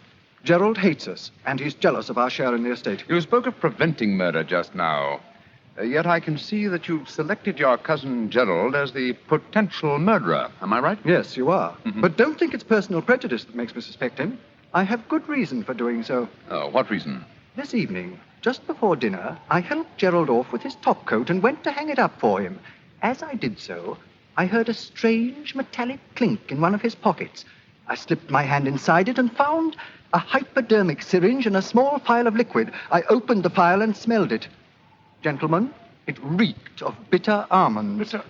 Gerald hates us, and he's jealous of our share in the estate. You spoke of preventing murder just now. Yet I can see that you've selected your cousin Gerald as the potential murderer. Am I right? Yes, you are. Mm-hmm. But don't think it's personal prejudice that makes me suspect him. I have good reason for doing so. Oh, what reason? This evening, just before dinner, I helped Gerald off with his topcoat and went to hang it up for him. As I did so, I heard a strange metallic clink in one of his pockets. I slipped my hand inside it and found a hypodermic syringe and a small phial of liquid. I opened the phial and smelled it. Gentlemen, it reeked of bitter almonds. Bitter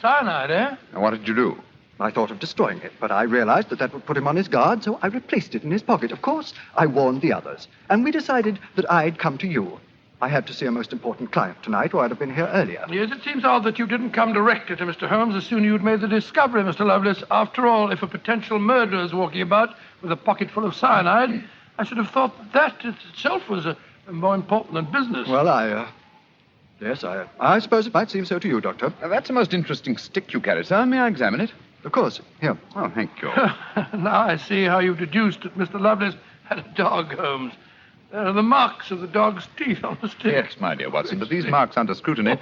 cyanide, eh? Now, what did you do? I thought of destroying it, but I realized that would put him on his guard, so I replaced it in his pocket. Of course, I warned the others, and we decided that I'd come to you. I had to see a most important client tonight, or I'd have been here earlier. Yes, it seems odd that you didn't come directly to Mr. Holmes as soon as you'd made the discovery, Mr. Lovelace. After all, if a potential murderer is walking about with a pocket full of cyanide, I should have thought that itself was more important than business. Well, Yes, I suppose it might seem so to you, Doctor. Now, that's a most interesting stick you carry, sir. May I examine it? Of course. Here. Oh, thank you. Now I see how you deduced that Mr. Lovelace had a dog, Holmes. There are the marks of the dog's teeth on the stick. Yes, my dear Watson, but these marks under scrutiny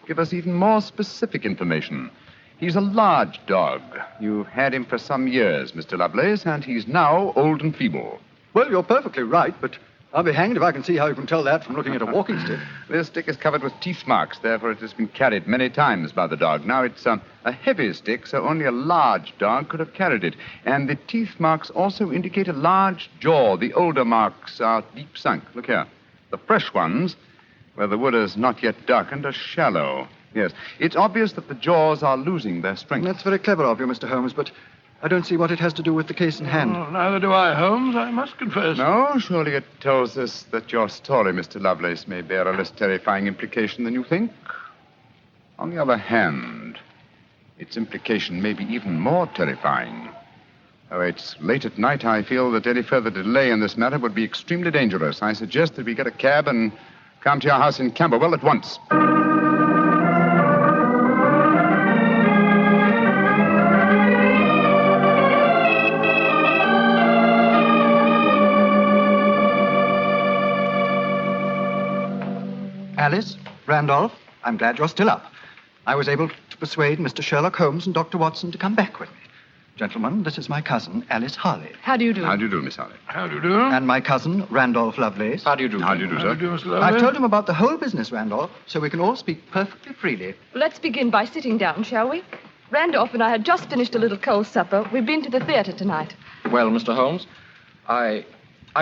give us even more specific information. He's a large dog. You've had him for some years, Mr. Lovelace, and he's now old and feeble. Well, you're perfectly right, but I'll be hanged if I can see how you can tell that from looking at a walking stick. This stick is covered with teeth marks, therefore it has been carried many times by the dog. Now, it's a heavy stick, so only a large dog could have carried it. And the teeth marks also indicate a large jaw. The older marks are deep sunk. Look here. The fresh ones, where the wood is not yet darkened, are shallow. Yes, it's obvious that the jaws are losing their strength. That's very clever of you, Mr. Holmes, but I don't see what it has to do with the case in hand. Oh, neither do I, Holmes, I must confess. No, surely it tells us that your story, Mr. Lovelace, may bear a less terrifying implication than you think. On the other hand, its implication may be even more terrifying. Oh, it's late at night. I feel that any further delay in this matter would be extremely dangerous. I suggest that we get a cab and come to your house in Camberwell at once. Alice, Randolph, I'm glad you're still up. I was able to persuade Mr. Sherlock Holmes and Dr. Watson to come back with me. Gentlemen, this is my cousin, Alice Harley. How do you do? How do you do, Miss Harley? How do you do? And my cousin, Randolph Lovelace. How do you do? How do you do, sir? How do you do, Mr. Lovelace? I've told him about the whole business, Randolph, so we can all speak perfectly freely. Let's begin by sitting down, shall we? Randolph and I had just finished a little cold supper. We've been to the theater tonight. Well, Mr. Holmes, I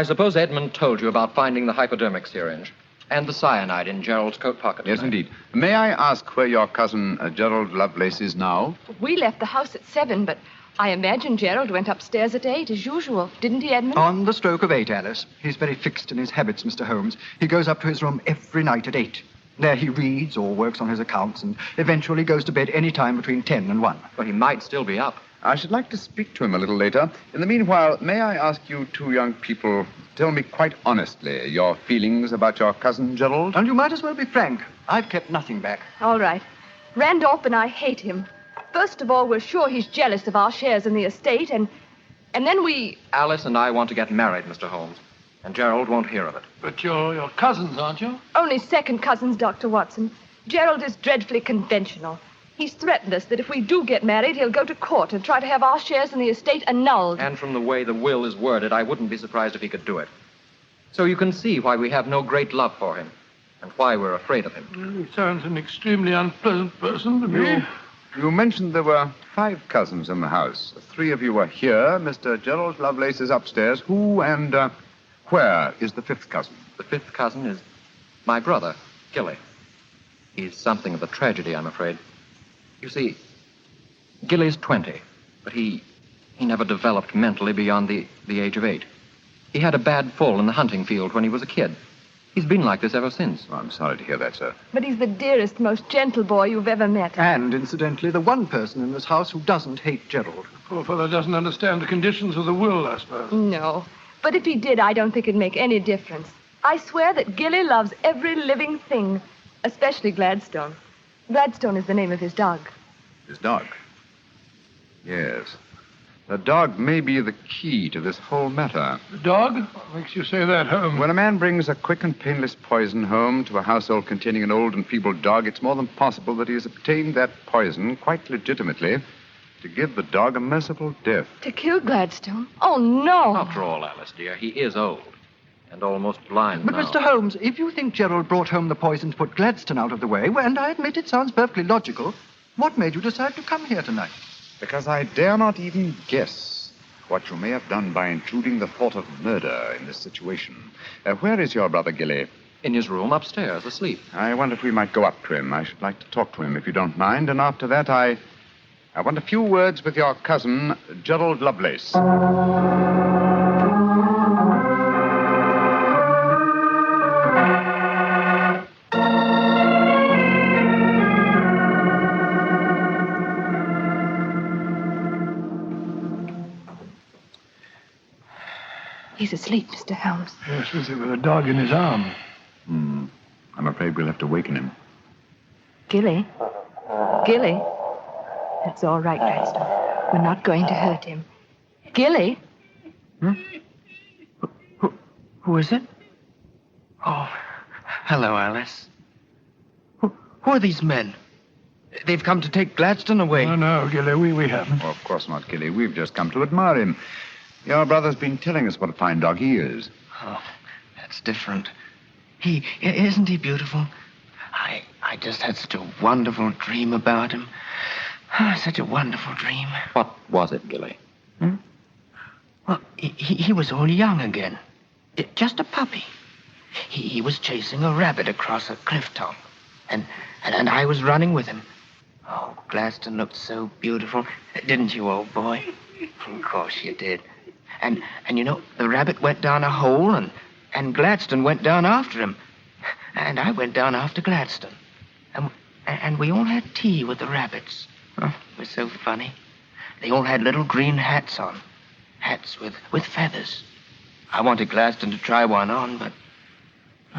suppose Edmund told you about finding the hypodermic syringe and the cyanide in Gerald's coat pocket. Yes, indeed. May I ask where your cousin Gerald Lovelace is now? We left the house at 7, but I imagine Gerald went upstairs at 8, as usual. Didn't he, Edmund? On the stroke of 8, Alice. He's very fixed in his habits, Mr. Holmes. He goes up to his room every night at 8. There he reads or works on his accounts and eventually goes to bed any time between 10 and 1. Well, he might still be up. I should like to speak to him a little later. In the meanwhile, may I ask you two young people, tell me quite honestly your feelings about your cousin Gerald? And you might as well be frank. I've kept nothing back. All right. Randolph and I hate him. First of all, we're sure he's jealous of our shares in the estate, and then we... Alice and I want to get married, Mr. Holmes, and Gerald won't hear of it. But you're cousins, aren't you? Only second cousins, Dr. Watson. Gerald is dreadfully conventional. He's threatened us that if we do get married, he'll go to court and try to have our shares in the estate annulled. And from the way the will is worded, I wouldn't be surprised if he could do it. So you can see why we have no great love for him, and why we're afraid of him. Well, he sounds an extremely unpleasant person to me. You mentioned there were 5 cousins in the house. 3 of you were here. Mr. Gerald Lovelace is upstairs. Who and where is the 5th cousin? The 5th cousin is my brother, Gilly. He's something of a tragedy, I'm afraid. You see, Gilly's 20, but he never developed mentally beyond the age of 8. He had a bad fall in the hunting field when he was a kid. He's been like this ever since. Oh, I'm sorry to hear that, sir. But he's the dearest, most gentle boy you've ever met. And, incidentally, the one person in this house who doesn't hate Gerald. The poor fellow doesn't understand the conditions of the will, I suppose. No. But if he did, I don't think it'd make any difference. I swear that Gilly loves every living thing, especially Gladstone. Gladstone is the name of his dog. His dog? Yes. The dog may be the key to this whole matter. The dog? What makes you say that, Holmes? When a man brings a quick and painless poison home to a household containing an old and feeble dog, it's more than possible that he has obtained that poison quite legitimately to give the dog a merciful death. To kill Gladstone? Oh, no. After all, Alice, dear, he is old and almost blind But, now. Mr. Holmes, if you think Gerald brought home the poison to put Gladstone out of the way, well, and I admit it sounds perfectly logical, what made you decide to come here tonight? Because I dare not even guess what you may have done by intruding the thought of murder in this situation. Where is your brother, Gilly? In his room upstairs, asleep. I wonder if we might go up to him. I should like to talk to him, if you don't mind. And after that, I want a few words with your cousin, Gerald Lovelace. He's asleep, Mr. Holmes. Yes, with a dog in his arm. I'm afraid we'll have to waken him. Gilly? Gilly? That's all right, Gladstone. We're not going to hurt him. Gilly? Who is it? Oh, hello, Alice. Who are these men? They've come to take Gladstone away. Oh, no, Gilly, we haven't. Oh, of course not, Gilly. We've just come to admire him. Your brother's been telling us what a fine dog he is. Oh, that's different. Isn't he beautiful? I just had such a wonderful dream about him. Such a wonderful dream. What was it, Gilly? Well, he was all young again. Just a puppy. He was chasing a rabbit across a cliff top. And I was running with him. Oh, Gladstone looked so beautiful. Didn't you, old boy? Of course you did. And you know, the rabbit went down a hole, and Gladstone went down after him. And I went down after Gladstone. And we all had tea with the rabbits. Oh, it was so funny. They all had little green hats on. Hats with feathers. I wanted Gladstone to try one on, but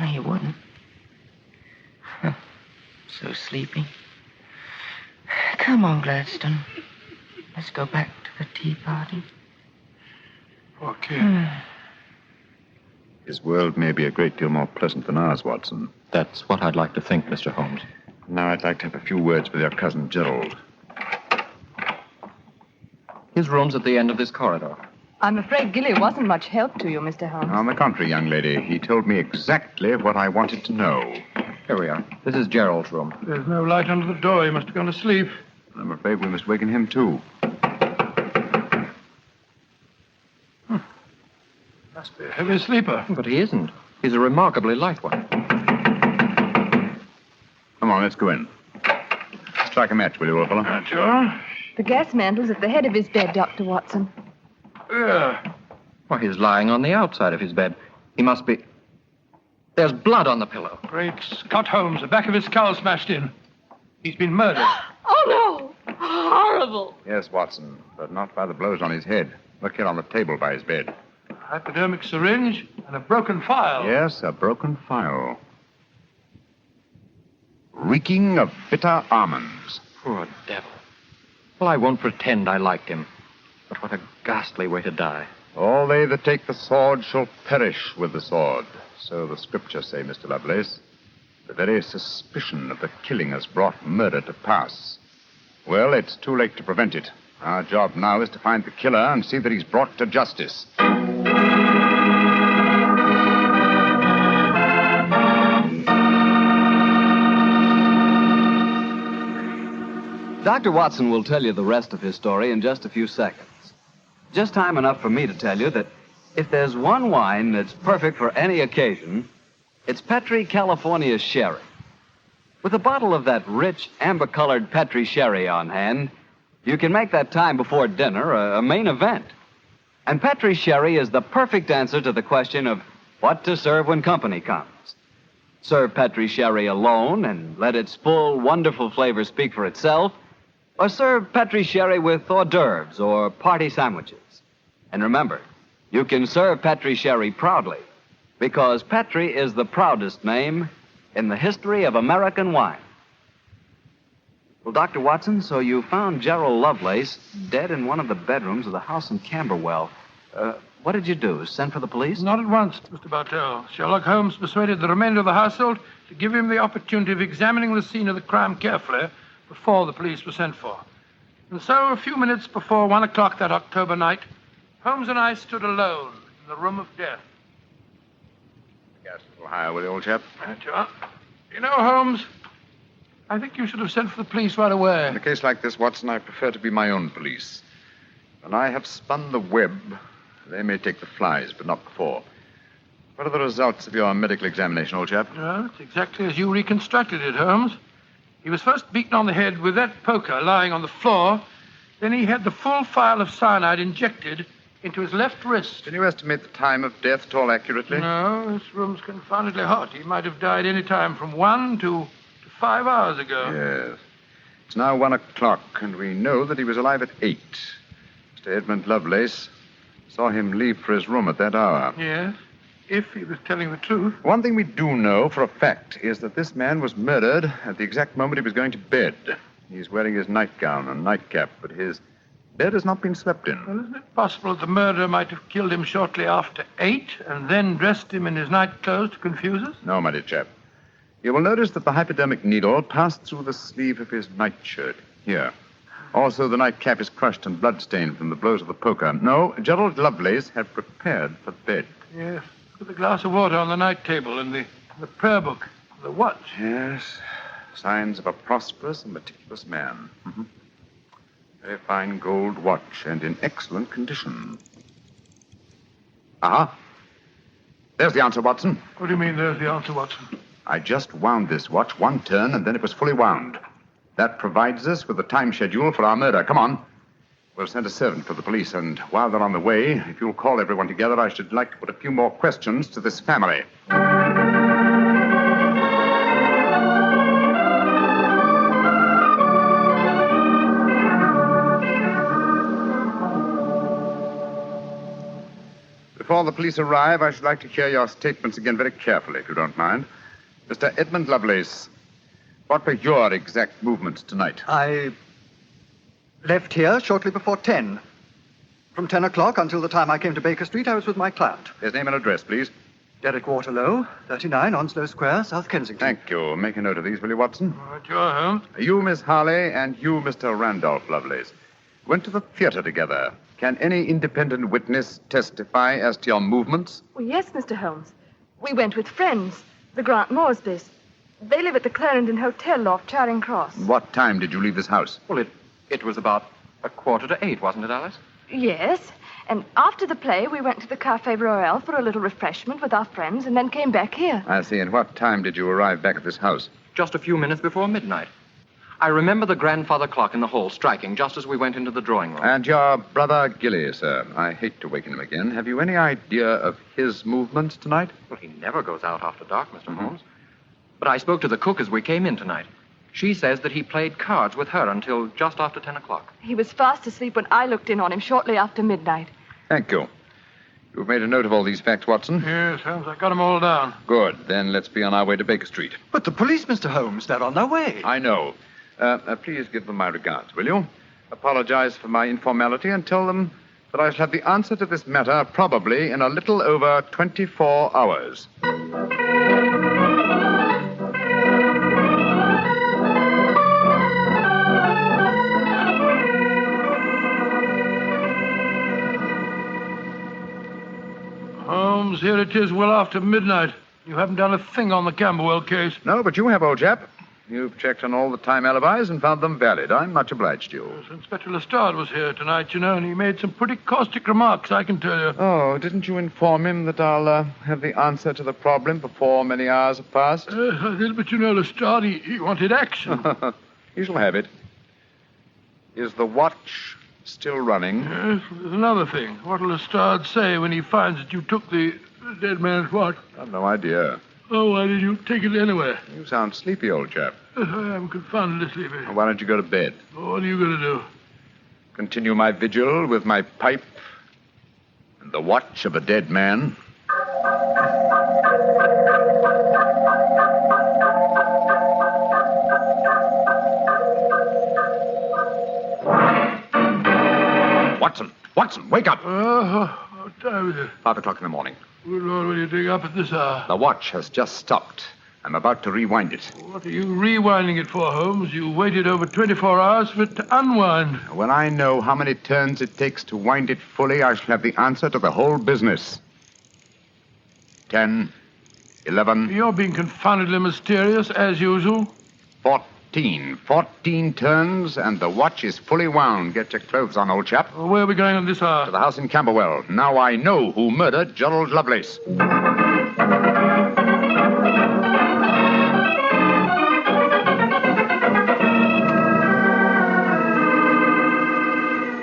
he wouldn't. So sleepy. Come on, Gladstone. Let's go back to the tea party. Okay. His world may be a great deal more pleasant than ours, Watson. That's what I'd like to think, Mr. Holmes. Now I'd like to have a few words with your cousin, Gerald. His room's at the end of this corridor. I'm afraid Gilly wasn't much help to you, Mr. Holmes. On the contrary, young lady, he told me exactly what I wanted to know. Here we are. This is Gerald's room. There's no light under the door. He must have gone to sleep. I'm afraid we must waken him, too. Must be a heavy sleeper. But he isn't. He's a remarkably light one. Come on, let's go in. Strike a match, will you, old fellow? Sure. The gas mantle's at the head of his bed, Dr. Watson. Yeah. Why, he's lying on the outside of his bed. He must be... There's blood on the pillow. Great Scott, Holmes. The back of his skull smashed in. He's been murdered. Oh, no. Horrible. Yes, Watson, but not by the blows on his head. Look here on the table by his bed. A hypodermic syringe and a broken file. Yes, a broken file. reeking of bitter almonds. Poor devil. Well, I won't pretend I liked him. But what a ghastly way to die. All they that take the sword shall perish with the sword. So the scriptures say, Mr. Lovelace. The very suspicion of the killing has brought murder to pass. Well, it's too late to prevent it. Our job now is to find the killer and see that he's brought to justice. Dr. Watson will tell you the rest of his story in just a few seconds. Just time enough for me to tell you that if there's one wine that's perfect for any occasion, it's Petri California Sherry. With a bottle of that rich, amber-colored Petri Sherry on hand, you can make that time before dinner a main event. And Petri Sherry is the perfect answer to the question of what to serve when company comes. Serve Petri Sherry alone and let its full, wonderful flavor speak for itself, or serve Petri Sherry with hors d'oeuvres or party sandwiches. And remember, you can serve Petri Sherry proudly, because Petri is the proudest name in the history of American wine. Well, Dr. Watson, so you found Gerald Lovelace dead in one of the bedrooms of the house in Camberwell. What did you do? Send for the police? Not at once, Mr. Bartell. Sherlock Holmes persuaded the remainder of the household to give him the opportunity of examining the scene of the crime carefully before the police were sent for. And so, a few minutes before 1 o'clock that October night, Holmes and I stood alone in the room of death. Gas a little higher, will you, old chap? Right you are. You know, Holmes, I think you should have sent for the police right away. In a case like this, Watson, I prefer to be my own police. When I have spun the web, they may take the flies, but not before. What are the results of your medical examination, old chap? Well, it's exactly as you reconstructed it, Holmes. He was first beaten on the head with that poker lying on the floor. Then he had the full phial of cyanide injected into his left wrist. Can you estimate the time of death at all accurately? No, this room's confoundedly hot. He might have died any time from 1 to 5 hours ago. Yes. It's now 1 o'clock, and we know that he was alive at 8. Mr. Edmund Lovelace saw him leave for his room at that hour. Yes, if he was telling the truth. One thing we do know for a fact is that this man was murdered at the exact moment he was going to bed. He's wearing his nightgown and nightcap, but his bed has not been slept in. Well, isn't it possible that the murderer might have killed him shortly after 8 and then dressed him in his nightclothes to confuse us? No, my dear chap. You will notice that the hypodermic needle passed through the sleeve of his nightshirt. Here. Also, the nightcap is crushed and bloodstained from the blows of the poker. No, Gerald Lovelace had prepared for bed. Yes, with a glass of water on the night table and the prayer book, the watch. Yes, signs of a prosperous and meticulous man. Mm-hmm. Very fine gold watch and in excellent condition. Aha. There's the answer, Watson. What do you mean, there's the answer, Watson? I just wound this watch 1 turn, and then it was fully wound. That provides us with the time schedule for our murder. Come on. We'll send a servant for the police, and while they're on the way, if you'll call everyone together, I should like to put a few more questions to this family. Before the police arrive, I should like to hear your statements again very carefully, if you don't mind. Mr. Edmund Lovelace, what were your exact movements tonight? I left here shortly before 10. From 10 o'clock until the time I came to Baker Street, I was with my client. His name and address, please. Derek Waterlow, 39 Onslow Square, South Kensington. Thank you. Make a note of these, will you, Watson? Right, you're home. You, Miss Harley, and you, Mr. Randolph Lovelace, went to the theater together. Can any independent witness testify as to your movements? Well, yes, Mr. Holmes. We went with friends, the Grant Moresbys. They live at the Clarendon Hotel off Charing Cross. What time did you leave this house? Well, it was about 7:45, wasn't it, Alice? Yes, and after the play, we went to the Café Royal for a little refreshment with our friends and then came back here. I see. And what time did you arrive back at this house? Just a few minutes before midnight. I remember the grandfather clock in the hall striking just as we went into the drawing room. And your brother Gilly, sir. I hate to waken him again. Have you any idea of his movements tonight? Well, he never goes out after dark, Mr. Holmes. But I spoke to the cook as we came in tonight. She says that he played cards with her until just after 10 o'clock. He was fast asleep when I looked in on him shortly after midnight. Thank you. You've made a note of all these facts, Watson? Yes, Holmes, I got them all down. Good. Then let's be on our way to Baker Street. But the police, Mr. Holmes, they're on their way. I know. Please give them my regards, will you? Apologize for my informality and tell them that I shall have the answer to this matter probably in a little over 24 hours. Holmes, here it is well after midnight. You haven't done a thing on the Camberwell case. No, but you have, old chap. You've checked on all the time alibis and found them valid. I'm much obliged to you. Yes, Inspector Lestrade was here tonight, you know, and he made some pretty caustic remarks, I can tell you. Oh, didn't you inform him that I'll have the answer to the problem before many hours have passed? I did, but you know, Lestrade, he wanted action. You shall have it. Is the watch still running? Yes, there's another thing. What'll Lestrade say when he finds that you took the dead man's watch? I've no idea. Oh, why did you take it anyway? You sound sleepy, old chap. I am confoundedly sleepy. Well, why don't you go to bed? What are you going to do? Continue my vigil with my pipe and the watch of a dead man. Watson, wake up. What time is it? 5 o'clock in the morning. Good Lord, will you dig up at this hour? The watch has just stopped. I'm about to rewind it. What are you rewinding it for, Holmes? You waited over 24 hours for it to unwind. When I know how many turns it takes to wind it fully, I shall have the answer to the whole business. 10, 11... You're being confoundedly mysterious, as usual. 14 turns, and the watch is fully wound. Get your clothes on, old chap. Well, where are we going at this hour? To the house in Camberwell. Now I know who murdered Gerald Lovelace.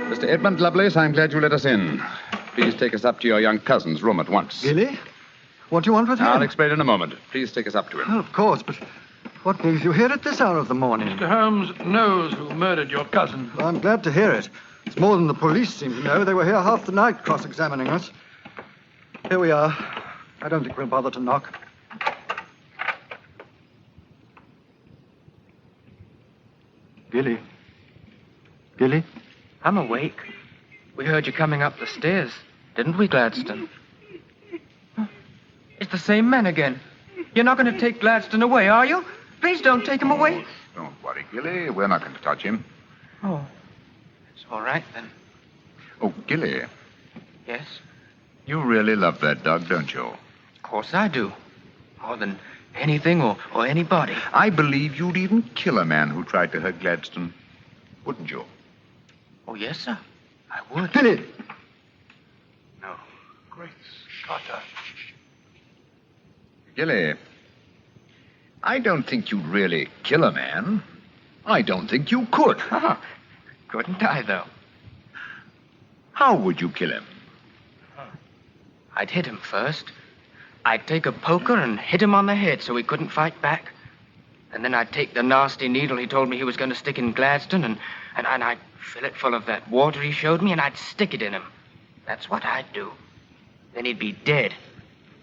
Mr. Edmund Lovelace, I'm glad you let us in. Please take us up to your young cousin's room at once. Gilly? What do you want with him? I'll explain in a moment. Please take us up to him. Well, of course, but what brings you here at this hour of the morning? Mr. Holmes knows who murdered your cousin. Well, I'm glad to hear it. It's more than the police seem to know. They were here half the night cross-examining us. Here we are. I don't think we'll bother to knock. Gilly? Gilly? I'm awake. We heard you coming up the stairs, didn't we, Gladstone? It's the same man again. You're not going to take Gladstone away, are you? Please don't take him away. Don't worry, Gilly. We're not going to touch him. Oh, it's all right, then. Oh, Gilly, Yes, you really love that dog, don't you? of course I do. More than anything or anybody. I believe you'd even kill a man who tried to hurt Gladstone. Wouldn't you? Oh, yes, sir. I would. Gilly! No. Great Scotter. Gilly, I don't think you'd really kill a man. I don't think you could. Couldn't I, though? How would you kill him? I'd hit him first. I'd take a poker and hit him on the head so he couldn't fight back. And then I'd take the nasty needle he told me he was going to stick in Gladstone, and I'd fill it full of that water he showed me, and I'd stick it in him. That's what I'd do. Then he'd be dead.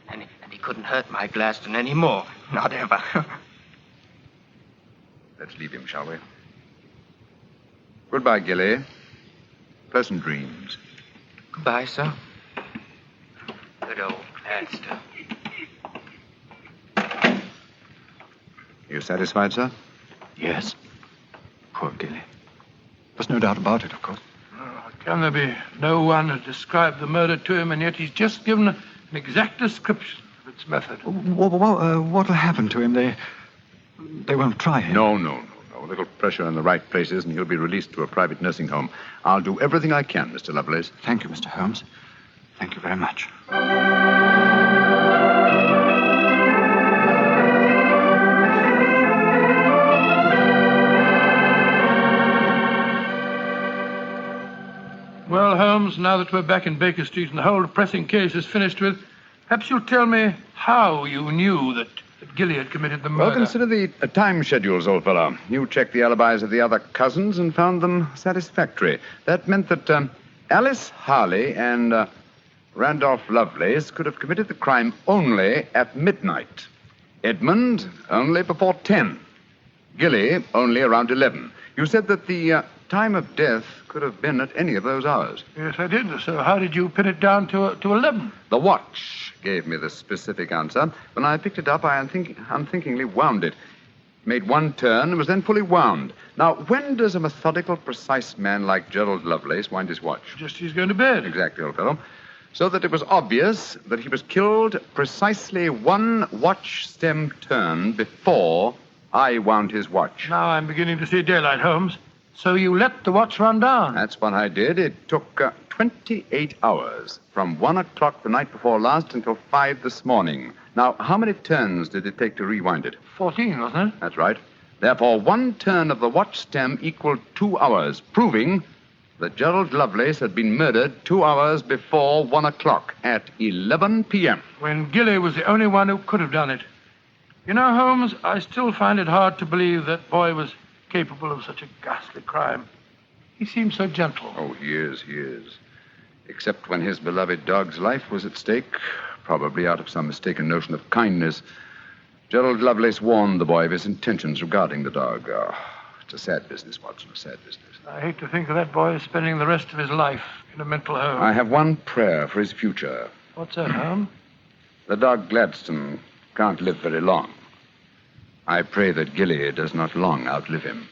And he couldn't hurt my Gladstone anymore. Not ever. Let's leave him, shall we? Goodbye, Gilly. Pleasant dreams. Goodbye, sir. Good old Gladstone. You satisfied, sir? Yes. Poor Gilly. There's no doubt about it, of course. Can there be no one to describe the murder to him, and yet he's just given an exact description of its method? What'll happen to him? They won't try him. No. A little pressure in the right places, and he'll be released to a private nursing home. I'll do everything I can, Mr. Lovelace. Thank you, Mr. Holmes. Thank you very much. Well, Holmes, now that we're back in Baker Street and the whole depressing case is finished with, perhaps you'll tell me how you knew that Gilly had committed the murder. Well, consider the time schedules, old fellow. You checked the alibis of the other cousins and found them satisfactory. That meant that Alice Harley and Randolph Lovelace could have committed the crime only at midnight. Edmund, only before 10. Gilly, only around 11. You said that the time of death could have been at any of those hours. Yes, I did. So how did you pin it down to 11? The watch gave me the specific answer. When I picked it up, I unthinkingly wound it. Made one turn and was then fully wound. Now, when does a methodical, precise man like Gerald Lovelace wind his watch? Just as he's going to bed. Exactly, old fellow. So that it was obvious that he was killed precisely one watch stem turn before I wound his watch. Now I'm beginning to see daylight, Holmes. So you let the watch run down? That's what I did. It took 28 hours from 1 o'clock the night before last until 5 this morning. Now, how many turns did it take to rewind it? 14, wasn't it? That's right. Therefore, one turn of the watch stem equaled 2 hours, proving that Gerald Lovelace had been murdered 2 hours before 1 o'clock at 11 p.m. When Gilly was the only one who could have done it. You know, Holmes, I still find it hard to believe that boy was capable of such a ghastly crime. He seemed so gentle. Oh, he is. Except when his beloved dog's life was at stake, probably out of some mistaken notion of kindness. Gerald Lovelace warned the boy of his intentions regarding the dog. Oh, it's a sad business, Watson, a sad business. I hate to think of that boy spending the rest of his life in a mental home. I have one prayer for his future. What's that, Holmes? The dog Gladstone can't live very long. I pray that Gilly does not long outlive him.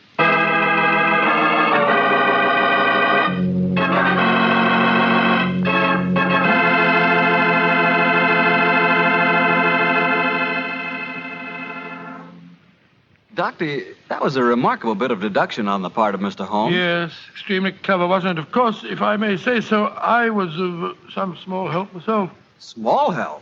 Doctor, that was a remarkable bit of deduction on the part of Mr. Holmes. Yes, extremely clever, wasn't it? Of course, if I may say so, I was of some small help myself. Small help?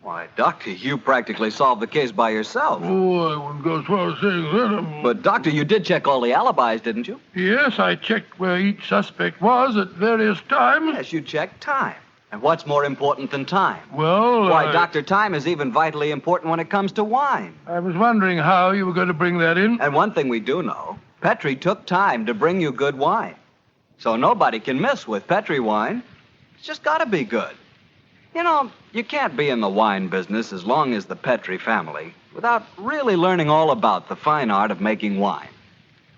Why, Doctor, you practically solved the case by yourself. Oh, I wouldn't go as far as saying that. But, Doctor, you did check all the alibis, didn't you? Yes, I checked where each suspect was at various times. Yes, you checked time. And what's more important than time? Well, Why, Doctor, time is even vitally important when it comes to wine. I was wondering how you were going to bring that in. And one thing we do know, Petri took time to bring you good wine. So nobody can miss with Petri wine. It's just got to be good. You know, you can't be in the wine business as long as the Petri family without really learning all about the fine art of making wine.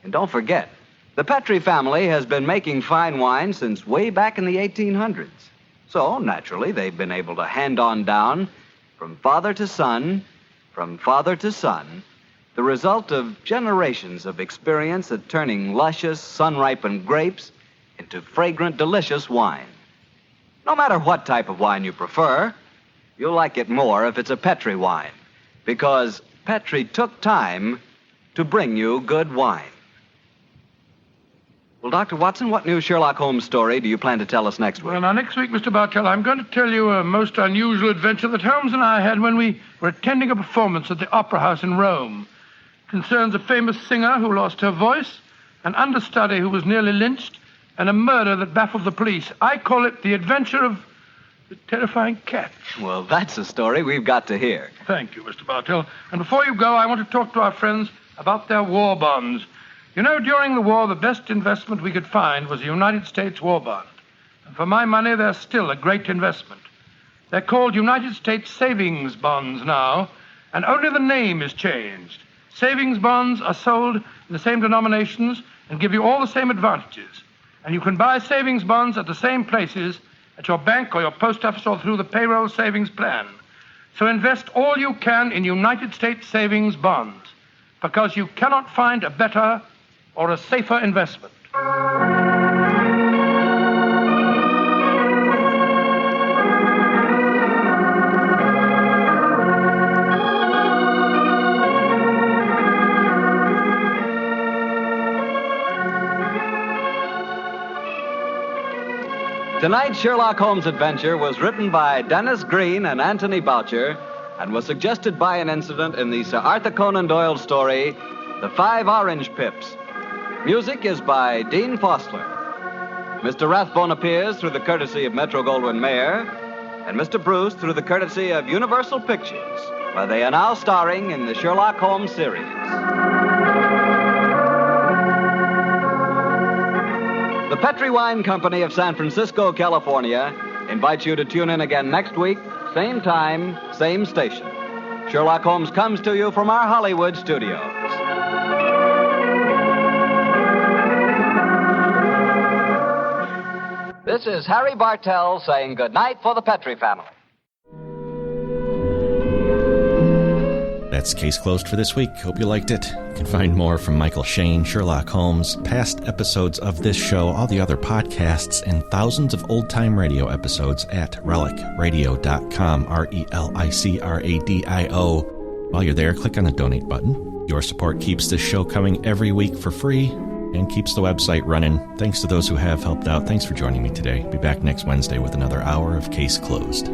And don't forget, the Petri family has been making fine wine since way back in the 1800s. So, naturally, they've been able to hand on down from father to son, the result of generations of experience at turning luscious, sun-ripened grapes into fragrant, delicious wine. No matter what type of wine you prefer, you'll like it more if it's a Petri wine, because Petri took time to bring you good wine. Well, Dr. Watson, what new Sherlock Holmes story do you plan to tell us next week? Well, now, next week, Mr. Bartell, I'm going to tell you a most unusual adventure that Holmes and I had when we were attending a performance at the Opera House in Rome. It concerns a famous singer who lost her voice, an understudy who was nearly lynched, and a murder that baffled the police. I call it The Adventure of the Terrifying Cat. Well, that's a story we've got to hear. Thank you, Mr. Bartell. And before you go, I want to talk to our friends about their war bonds. You know, during the war, the best investment we could find was a United States war bond. And for my money, they're still a great investment. They're called United States savings bonds now, and only the name is changed. Savings bonds are sold in the same denominations and give you all the same advantages. And you can buy savings bonds at the same places at your bank or your post office or through the payroll savings plan. So invest all you can in United States savings bonds, because you cannot find a better or a safer investment. Tonight's Sherlock Holmes adventure was written by Dennis Green and Anthony Boucher and was suggested by an incident in the Sir Arthur Conan Doyle story, The 5 Orange Pips. Music is by Dean Fosler. Mr. Rathbone appears through the courtesy of Metro-Goldwyn-Mayer, and Mr. Bruce through the courtesy of Universal Pictures, where they are now starring in the Sherlock Holmes series. The Petri Wine Company of San Francisco, California, invites you to tune in again next week, same time, same station. Sherlock Holmes comes to you from our Hollywood studios. This is Harry Bartell saying goodnight for the Petrie family. That's Case Closed for this week. Hope you liked it. You can find more from Michael Shayne, Sherlock Holmes, past episodes of this show, all the other podcasts, and thousands of old-time radio episodes at relicradio.com, RELICRADIO. While you're there, click on the donate button. Your support keeps this show coming every week for free and keeps the website running. Thanks to those who have helped out. Thanks for joining me today. Be back next Wednesday with another hour of Case Closed.